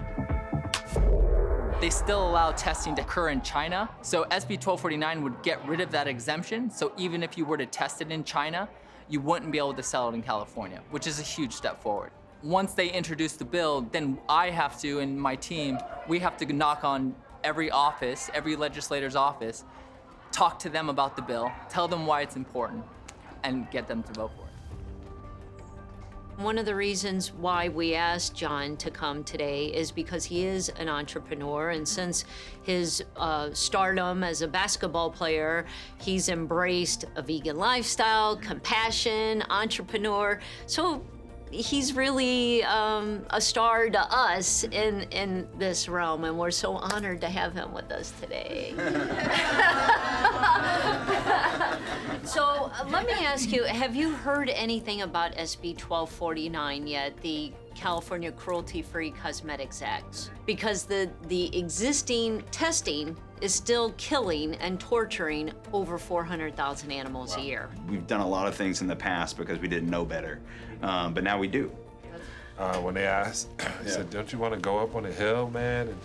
They still allow testing to occur in China, so SB 1249 would get rid of that exemption, so even if you were to test it in China, you wouldn't be able to sell it in California, which is a huge step forward. Once they introduce the bill, then I have to, and my team, we have to knock on every office, every legislator's office, talk to them about the bill, tell them why it's important, and get them to vote for it. One of the reasons why we asked John to come today is because he is an entrepreneur, and since his stardom as a basketball player, he's embraced a vegan lifestyle, compassion, entrepreneur. So he's really a star to us in this realm, and we're so honored to have him with us today. So let me ask you, have you heard anything about SB 1249 yet, the California Cruelty-Free Cosmetics Act? Because the existing testing is still killing and torturing over 400,000 animals a year. We've done a lot of things in the past because we didn't know better, but now we do. When they asked, I said, don't you want to go up on a hill, man, and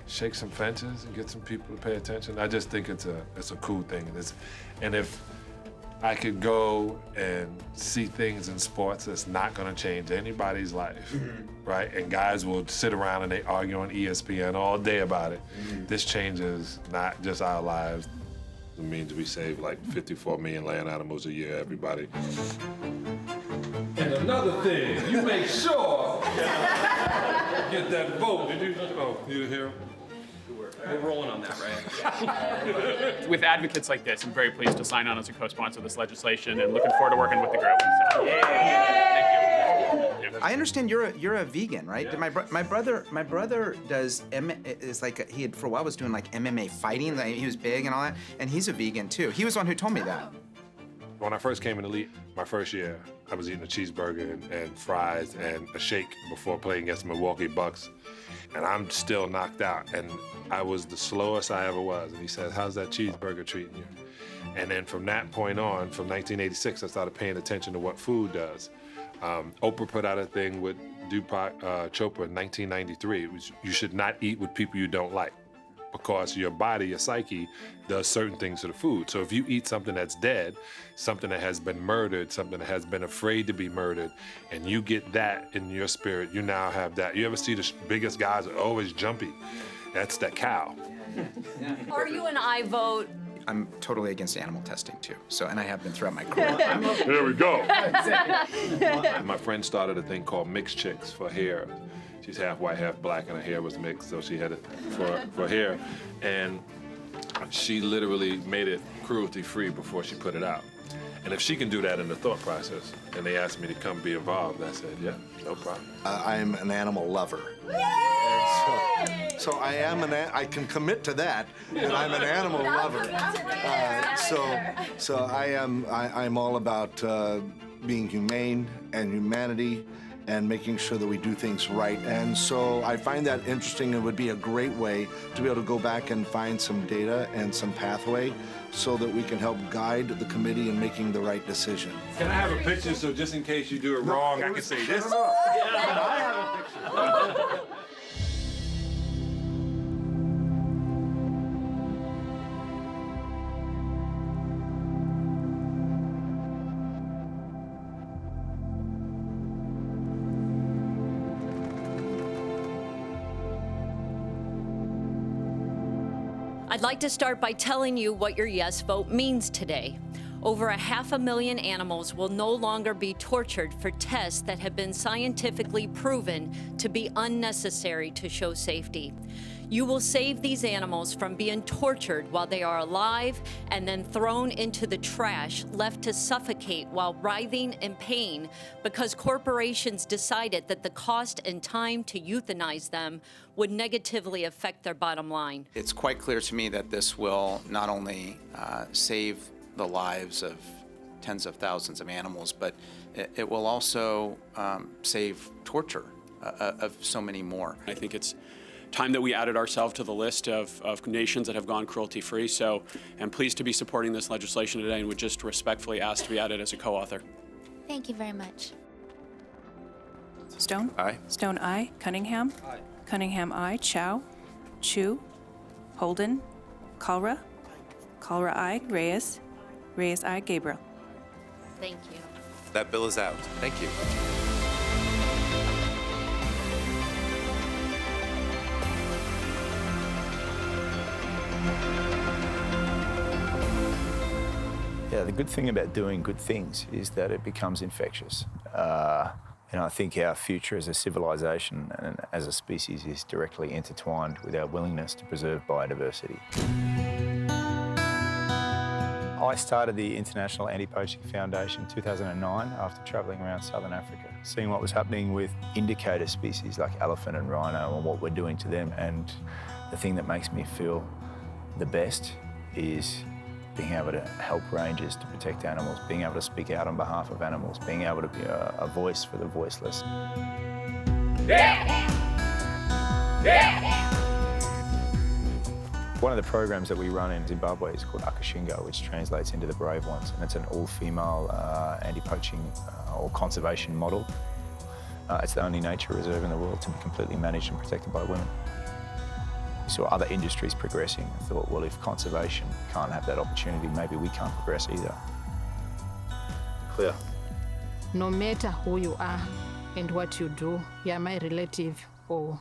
shake some fences and get some people to pay attention? I just think it's a cool thing. And if I could go and see things in sports that's not gonna change anybody's life, right? And guys will sit around and they argue on ESPN all day about it. This changes not just our lives. It means we save like 54 million land animals a year, everybody. And another thing, you make sure get that vote. Did you? Oh, you didn't hear him? We're rolling on that, right? With advocates like this, I'm very pleased to sign on as a co-sponsor of this legislation and looking forward to working with the group. So. Thank you. I understand you're a vegan, right? Yeah. My brother does he had for a while was doing like MMA fighting. Like, he was big and all that, and he's a vegan too. He was the one who told me that. When I first came in the league, my first year, I was eating a cheeseburger and fries and a shake before playing against the Milwaukee Bucks, and I'm still knocked out. And I was the slowest I ever was. And he said, "How's that cheeseburger treating you?" And then from that point on, from 1986, I started paying attention to what food does. Oprah put out a thing with Deepak Chopra in 1993. It was, you should not eat with people you don't like, because your body, your psyche, does certain things to the food. So if you eat something that's dead, something that has been murdered, something that has been afraid to be murdered, and you get that in your spirit, you now have that. You ever see the biggest guys are always jumpy? That's that cow. Are you an I vote? I'm totally against animal testing too. So, and I have been throughout my career. Here we go. My friend started a thing called Mixed Chicks for hair. She's half white, half black, and her hair was mixed, so she had it for hair. And she literally made it cruelty-free before she put it out. And if she can do that in the thought process, and they asked me to come be involved, I said, yeah, no problem. I'm an animal lover. So I can commit to that I'm an animal lover. So I'm all about being humane and humanity and making sure that we do things right. And so I find that interesting. It would be a great way to be able to go back and find some data and some pathway so that we can help guide the committee in making the right decision. Can I have a picture so just in case you do it wrong, I can say this? I have a picture. I'd like to start by telling you what your yes vote means today. Over 500,000 animals will no longer be tortured for tests that have been scientifically proven to be unnecessary to show safety. You will save these animals from being tortured while they are alive and then thrown into the trash, left to suffocate while writhing in pain because corporations decided that the cost and time to euthanize them would negatively affect their bottom line. It's quite clear to me that this will not only save the lives of tens of thousands of animals, but it will also save torture of so many more. I think it's time that we added ourselves to the list of nations that have gone cruelty-free. So I'm pleased to be supporting this legislation today and would just respectfully ask to be added as a co-author. Thank you very much. Stone? Aye. Stone, aye. Cunningham? Aye. Cunningham, aye. Chow? Chu? Holden? Kalra? Kalra, aye. Reyes? Reyes, aye. Gabriel? Thank you. That bill is out. Thank you. Yeah, the good thing about doing good things is that it becomes infectious. I think our future as a civilization and as a species is directly intertwined with our willingness to preserve biodiversity. I started the International Anti-Poaching Foundation in 2009 after travelling around southern Africa, seeing what was happening with indicator species like elephant and rhino and what we're doing to them. And the thing that makes me feel the best is being able to help rangers to protect animals, being able to speak out on behalf of animals, being able to be a voice for the voiceless. One of the programs that we run in Zimbabwe is called Akashingo, which translates into the brave ones, and it's an all-female anti-poaching or conservation model. It's the only nature reserve in the world to be completely managed and protected by women. We saw other industries progressing and thought, well, if conservation can't have that opportunity, maybe we can't progress either. Clear. No matter who you are and what you do, you are my relative or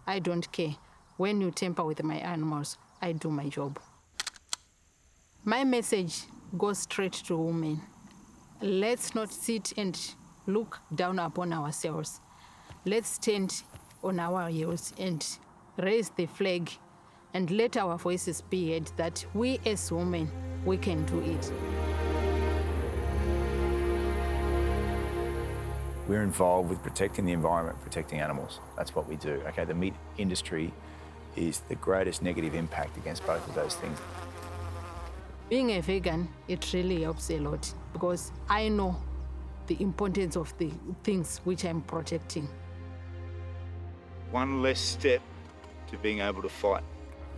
I don't care. When you tamper with my animals, I do my job. My message goes straight to women. Let's not sit and look down upon ourselves. Let's stand on our heels and raise the flag and let our voices be heard that we as women, we can do it. We're involved with protecting the environment, protecting animals. That's what we do. Okay, the meat industry is the greatest negative impact against both of those things. Being a vegan, it really helps a lot because I know the importance of the things which I'm protecting. One less step to being able to fight.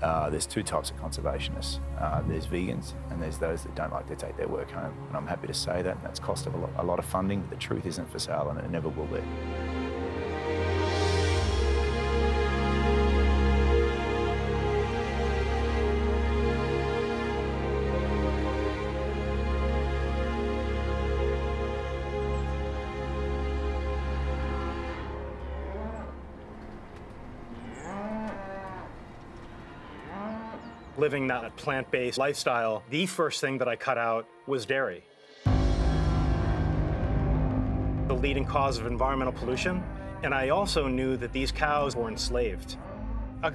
There's two types of conservationists. There's vegans and there's those that don't like to take their work home. And I'm happy to say that, and that's cost of a lot of funding, but the truth isn't for sale and it never will be. Living that plant-based lifestyle, the first thing that I cut out was dairy. The leading cause of environmental pollution, and I also knew that these cows were enslaved.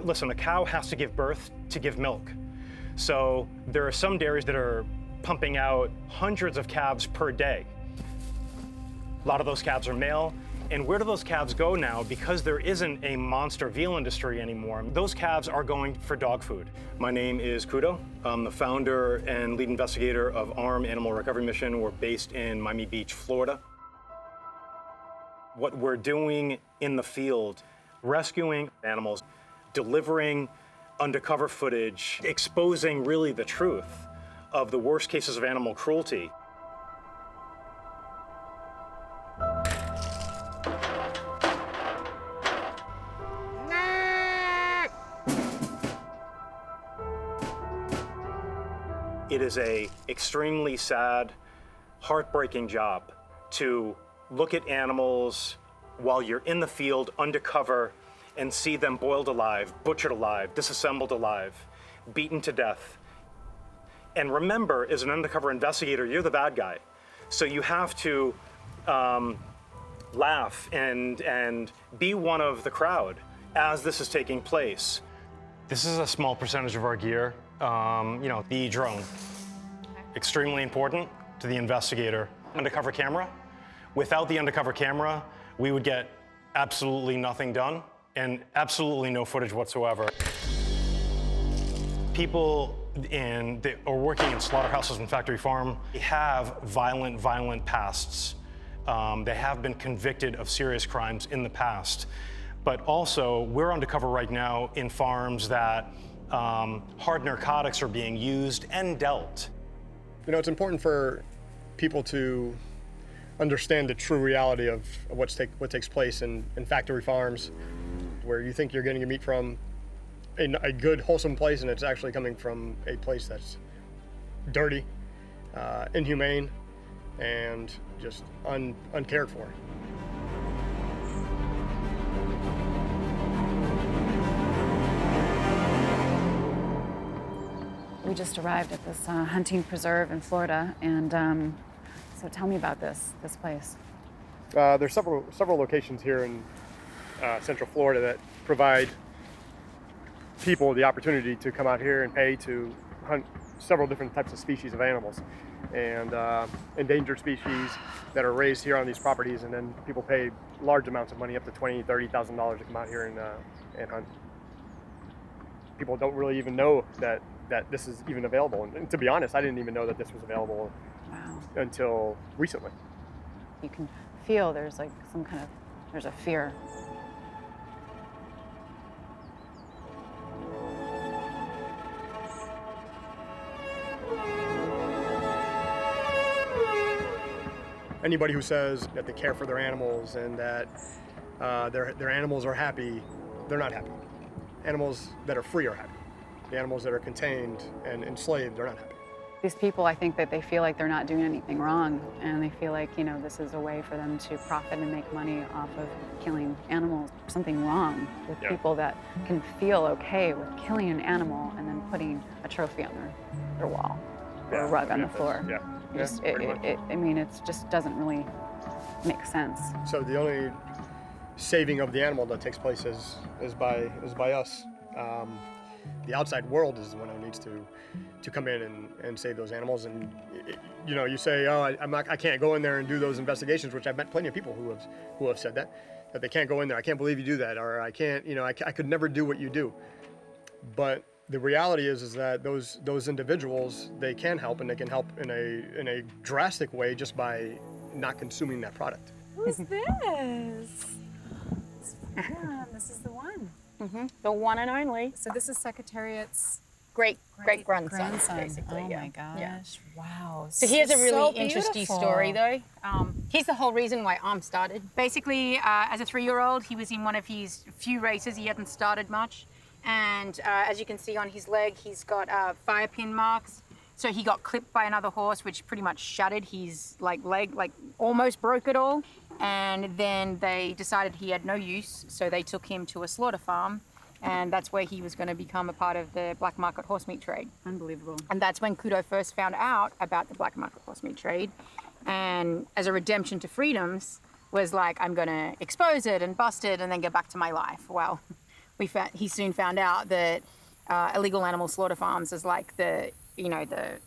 Listen, a cow has to give birth to give milk. So there are some dairies that are pumping out hundreds of calves per day. A lot of those calves are male. And where do those calves go now? Because there isn't a monster veal industry anymore, those calves are going for dog food. My name is Kudo. I'm the founder and lead investigator of ARM Animal Recovery Mission. We're based in Miami Beach, Florida. What we're doing in the field, rescuing animals, delivering undercover footage, exposing really the truth of the worst cases of animal cruelty. It is an extremely sad, heartbreaking job to look at animals while you're in the field undercover and see them boiled alive, butchered alive, disassembled alive, beaten to death. And remember, as an undercover investigator, you're the bad guy. So you have to laugh and be one of the crowd as this is taking place. This is a small percentage of our gear. The drone. Extremely important to the investigator. Undercover camera. Without the undercover camera, we would get absolutely nothing done and absolutely no footage whatsoever. People that are working in slaughterhouses and factory farm, they have violent pasts. They have been convicted of serious crimes in the past. But also, we're undercover right now in farms that hard narcotics are being used and dealt. It's important for people to understand the true reality of what takes place in factory farms, where you think you're getting your meat from a good, wholesome place, and it's actually coming from a place that's dirty, inhumane, and just uncared for. We just arrived at this hunting preserve in Florida, and so tell me about this place. There's several locations here in Central Florida that provide people the opportunity to come out here and pay to hunt several different types of species of animals, and endangered species that are raised here on these properties, and then people pay large amounts of money, up to $20,000, $30,000 to come out here and hunt. People don't really even know that this is even available. And to be honest, I didn't even know that this was available until recently. You can feel there's like there's a fear. Anybody who says that they care for their animals and that their animals are happy, they're not happy. Animals that are free are happy. The animals that are contained and enslaved are not happy. These people, I think that they feel like they're not doing anything wrong, and they feel like, this is a way for them to profit and make money off of killing animals. Something wrong with people that can feel okay with killing an animal and then putting a trophy on their wall or a rug on the floor. It just doesn't really make sense. So the only saving of the animal that takes place is by us. the outside world is the one who needs to come in and save those animals. And you know, you say, oh, I can't go in there and do those investigations, which I've met plenty of people who have said that they can't go in there. I can't believe you do that, or I can't, you know, I could never do what you do. But the reality is that those individuals, they can help, and they can help in a drastic way just by not consuming that product. Who's this? Yeah, this is the one. The one and only. So this is Secretariat's great grandson, basically. Oh yeah. my gosh! Yeah. Wow. So here's a really so interesting beautiful. story, though. Here's the whole reason why ARM started. Basically, as a 3-year-old, he was in one of his few races. He hadn't started much, and as you can see on his leg, he's got fire pin marks. So he got clipped by another horse, which pretty much shattered his leg, almost broke it all. And then they decided he had no use, so they took him to a slaughter farm, and that's where he was going to become a part of the black market horse meat trade. Unbelievable. And that's when Kudo first found out about the black market horse meat trade, and as a redemption to freedoms, was like, I'm going to expose it and bust it and then get back to my life. Well, he soon found out that illegal animal slaughter farms is like the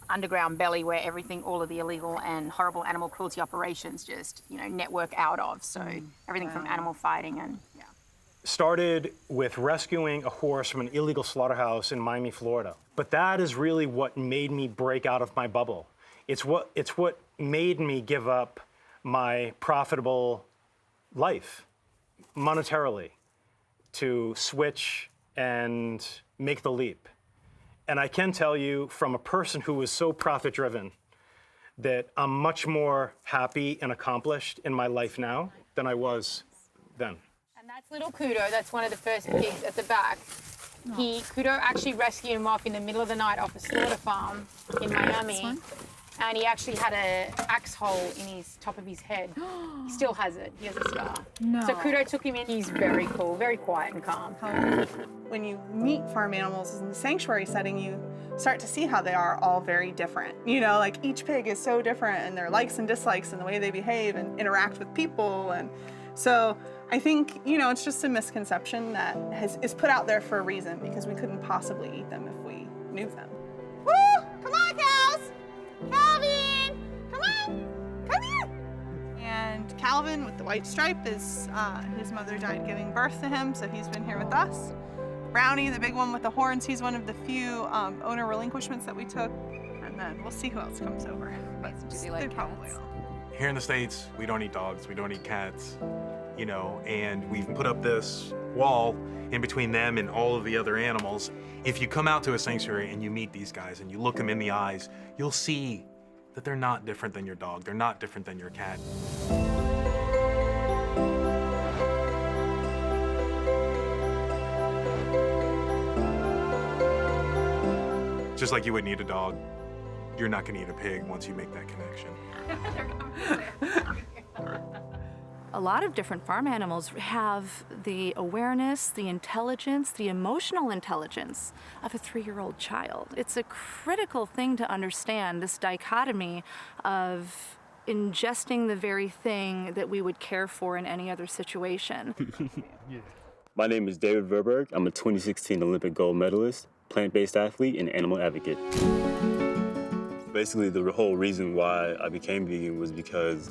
underground belly where all of the illegal and horrible animal cruelty operations just, network out of. So everything from animal fighting and, Started with rescuing a horse from an illegal slaughterhouse in Miami, Florida. But that is really what made me break out of my bubble. It's what made me give up my profitable life monetarily to switch and make the leap. And I can tell you, from a person who was so profit-driven, that I'm much more happy and accomplished in my life now than I was then. And that's little Kudo. That's one of the first pigs at the back. Kudo actually rescued him off in the middle of the night off a slaughter farm in Miami. And he actually had an axe hole in his top of his head. He still has it. He has a scar. No. So Kudo took him in. He's very cool, very quiet and calm. When you meet farm animals in the sanctuary setting, you start to see how they are all very different. Each pig is so different, and their likes and dislikes and the way they behave and interact with people. And so I think, it's just a misconception that is put out there for a reason, because we couldn't possibly eat them if we knew them. Woo! Come on, cows! Calvin! Come on! Come here! And Calvin with the white stripe is, his mother died giving birth to him, so he's been here with us. Brownie, the big one with the horns, he's one of the few owner relinquishments that we took. And then we'll see who else comes over. But do they like probably cats? will. Here in the States, we don't eat dogs, we don't eat cats, and we've put up this wall in between them and all of the other animals. If you come out to a sanctuary and you meet these guys and you look them in the eyes, you'll see that they're not different than your dog, they're not different than your cat. Just like you wouldn't eat a dog, you're not gonna eat a pig once you make that connection. A lot of different farm animals have the awareness, the intelligence, the emotional intelligence of a 3-year-old child. It's a critical thing to understand, this dichotomy of ingesting the very thing that we would care for in any other situation. My name is David Verberg. I'm a 2016 Olympic gold medalist, plant-based athlete, and animal advocate. Basically, the whole reason why I became vegan was because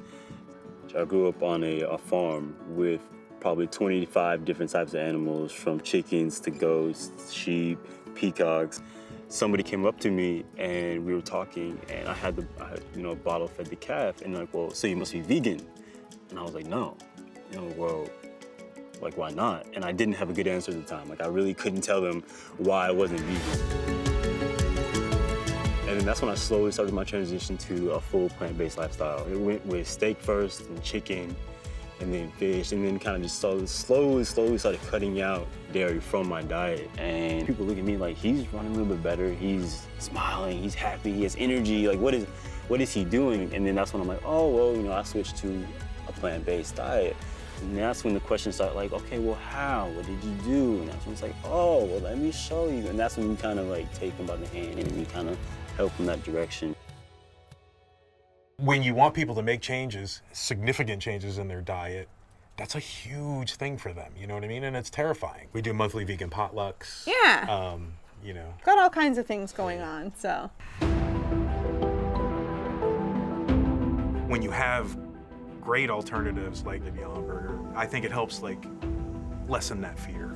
I grew up on a farm with probably 25 different types of animals, from chickens to goats, sheep, peacocks. Somebody came up to me and we were talking, and I had bottle fed the calf, and like, well, so you must be vegan. And I was like, no. Well, like, why not? And I didn't have a good answer at the time. Like, I really couldn't tell them why I wasn't vegan. And then that's when I slowly started my transition to a full plant-based lifestyle. It went with steak first, and chicken, and then fish, and then kind of just slowly started cutting out dairy from my diet. And people look at me like, he's running a little bit better, he's smiling, he's happy, he has energy, like what is he doing? And then that's when I'm like, oh, well, I switched to a plant-based diet. And that's when the questions start like, okay, well, how? What did you do? And that's when it's like, oh, well, let me show you. And that's when you kind of like take them by the hand and you kind of help in that direction. When you want people to make changes, significant changes in their diet, that's a huge thing for them, you know what I mean? And it's terrifying. We do monthly vegan potlucks. Yeah. you know. Got all kinds of things going on, so. When you have great alternatives like the Beyond Burger, I think it helps like lessen that fear.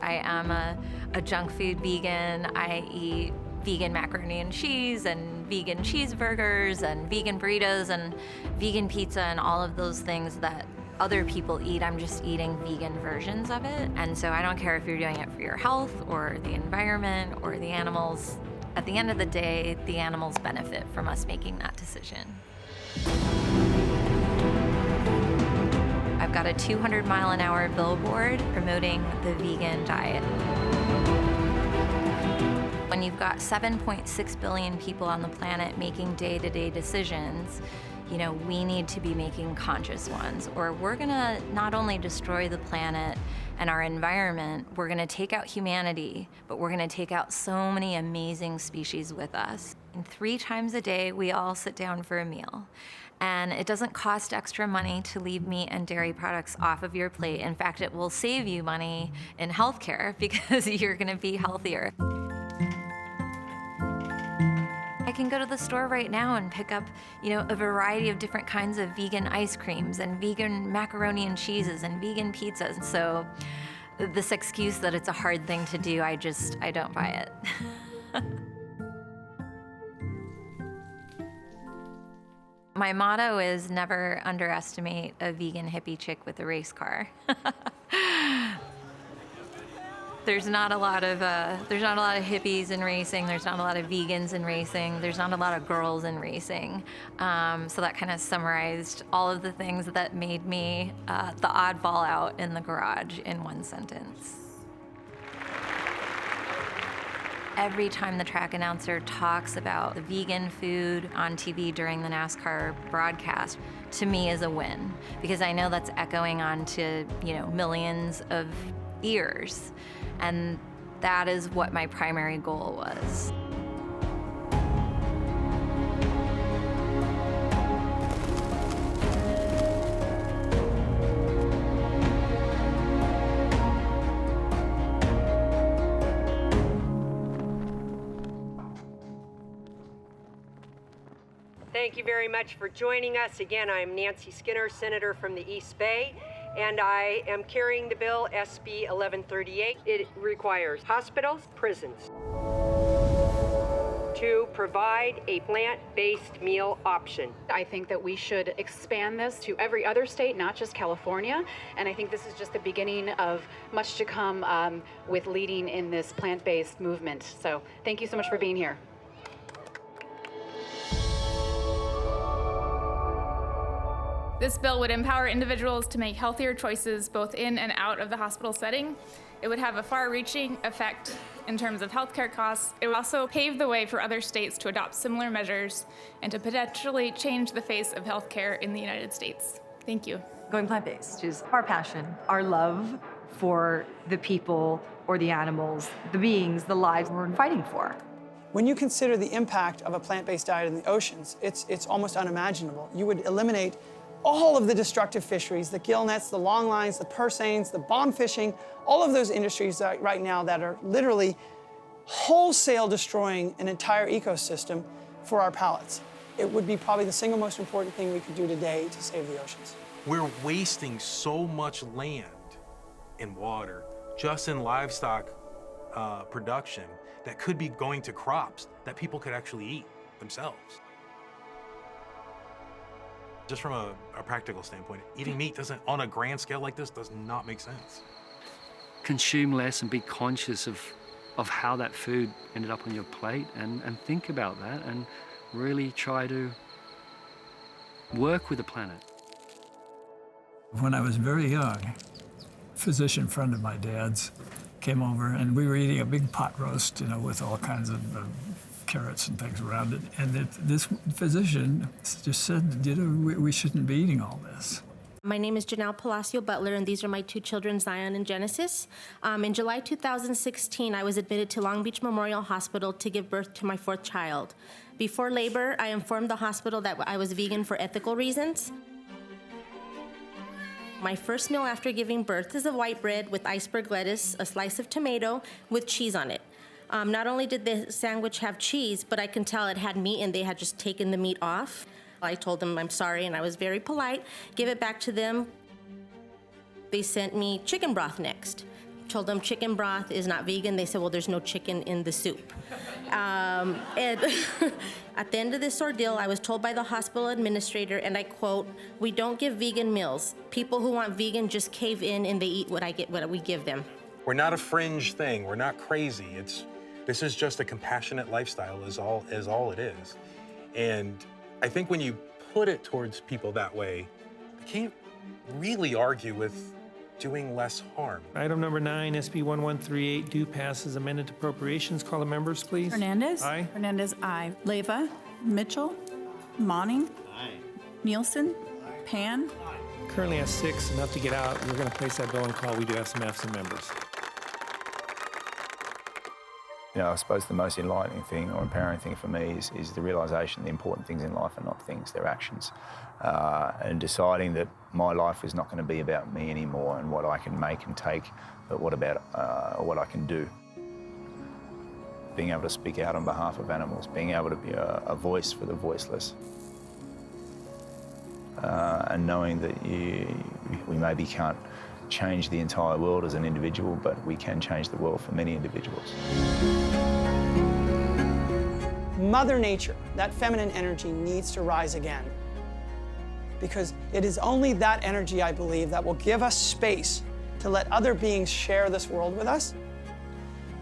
I am a junk food vegan. I eat vegan macaroni and cheese and vegan cheeseburgers and vegan burritos and vegan pizza and all of those things that other people eat. I'm just eating vegan versions of it. And so I don't care if you're doing it for your health or the environment or the animals. At the end of the day, the animals benefit from us making that decision. I've got a 200-mile-an-hour billboard promoting the vegan diet. When you've got 7.6 billion people on the planet making day-to-day decisions, you know, we need to be making conscious ones, or we're gonna not only destroy the planet and our environment, we're gonna take out humanity, but we're gonna take out so many amazing species with us. And 3 times a day, we all sit down for a meal. And it doesn't cost extra money to leave meat and dairy products off of your plate. In fact, it will save you money in healthcare because you're gonna be healthier. I can go to the store right now and pick up, you know, a variety of different kinds of vegan ice creams and vegan macaroni and cheeses and vegan pizzas. So this excuse that it's a hard thing to do, I don't buy it. My motto is never underestimate a vegan hippie chick with a race car. There's not a lot of hippies in racing. There's not a lot of vegans in racing. There's not a lot of girls in racing. So that kind of summarized all of the things that made me the oddball out in the garage in one sentence. Every time the track announcer talks about the vegan food on TV during the NASCAR broadcast, to me is a win, because I know that's echoing onto, you know, millions of ears. And that is what my primary goal was. Thank you very much for joining us. Again, I'm Nancy Skinner, Senator from the East Bay, and I am carrying the bill SB 1138. It requires hospitals, prisons to provide a plant-based meal option. I think that we should expand this to every other state, not just California. And I think this is just the beginning of much to come with leading in this plant-based movement. So thank you so much for being here. This bill would empower individuals to make healthier choices both in and out of the hospital setting. It would have a far-reaching effect in terms of healthcare costs. It would also pave the way for other states to adopt similar measures and to potentially change the face of healthcare in the United States. Thank you. Going plant-based is our passion, our love for the people or the animals, the beings, the lives we're fighting for. When you consider the impact of a plant-based diet in the oceans, it's almost unimaginable. You would eliminate all of the destructive fisheries, the gill nets, the long lines, the purseines, the bomb fishing, all of those industries right now that are literally wholesale destroying an entire ecosystem for our palates. It would be probably the single most important thing we could do today to save the oceans. We're wasting so much land and water just in livestock production that could be going to crops that people could actually eat themselves. Just from a practical standpoint, eating meat doesn't, on a grand scale like this, does not make sense. Consume less and be conscious of how that food ended up on your plate, and think about that and really try to work with the planet. When I was very young, a physician friend of my dad's came over and we were eating a big pot roast, you know, with all kinds of carrots and things around it. And this physician just said, you know, we shouldn't be eating all this. My name is Janelle Palacio Butler, and these are my 2 children, Zion and Genesis. In July 2016, I was admitted to Long Beach Memorial Hospital to give birth to my 4th child. Before labor, I informed the hospital that I was vegan for ethical reasons. My first meal after giving birth is a white bread with iceberg lettuce, a slice of tomato with cheese on it. Not only did the sandwich have cheese, but I can tell it had meat and they had just taken the meat off. I told them I'm sorry and I was very polite. Give it back to them. They sent me chicken broth next. Told them chicken broth is not vegan. They said, well, there's no chicken in the soup. And at the end of this ordeal, I was told by the hospital administrator, and I quote, "We don't give vegan meals. People who want vegan just cave in and they eat what we give them." We're not a fringe thing. We're not crazy. This is just a compassionate lifestyle is all it is. And I think when you put it towards people that way, they can't really argue with doing less harm. Item number 9, SB 1138, due passes amended appropriations. Call the members, please. Hernandez. Aye. Hernandez, aye. Leyva. Mitchell. Monning. Aye. Nielsen. Pan. Currently has 6, enough to get out. We're going to place that bill on call. We do have some absent members. You know, I suppose the most enlightening thing or empowering thing for me is the realisation the important things in life are not things, they're actions. And deciding that my life is not going to be about me anymore and what I can make and take, but what I can do. Being able to speak out on behalf of animals, being able to be a voice for the voiceless. And knowing that we maybe can't change the entire world as an individual, but we can change the world for many individuals. Mother Nature, that feminine energy, needs to rise again. Because it is only that energy, I believe, that will give us space to let other beings share this world with us.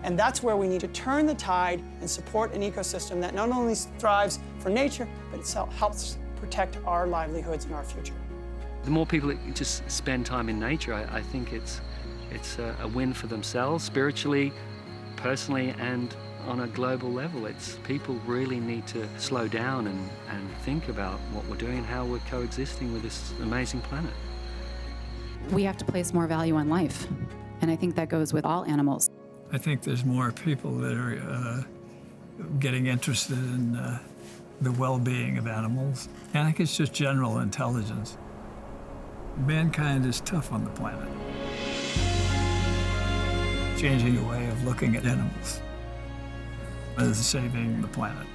And that's where we need to turn the tide and support an ecosystem that not only thrives for nature, but itself helps protect our livelihoods and our future. The more people that just spend time in nature, I think it's a win for themselves, spiritually, personally, and on a global level. People really need to slow down and think about what we're doing and how we're coexisting with this amazing planet. We have to place more value on life, and I think that goes with all animals. I think there's more people that are getting interested in the well-being of animals. And I think it's just general intelligence. Mankind is tough on the planet. Changing the way of looking at animals as saving the planet.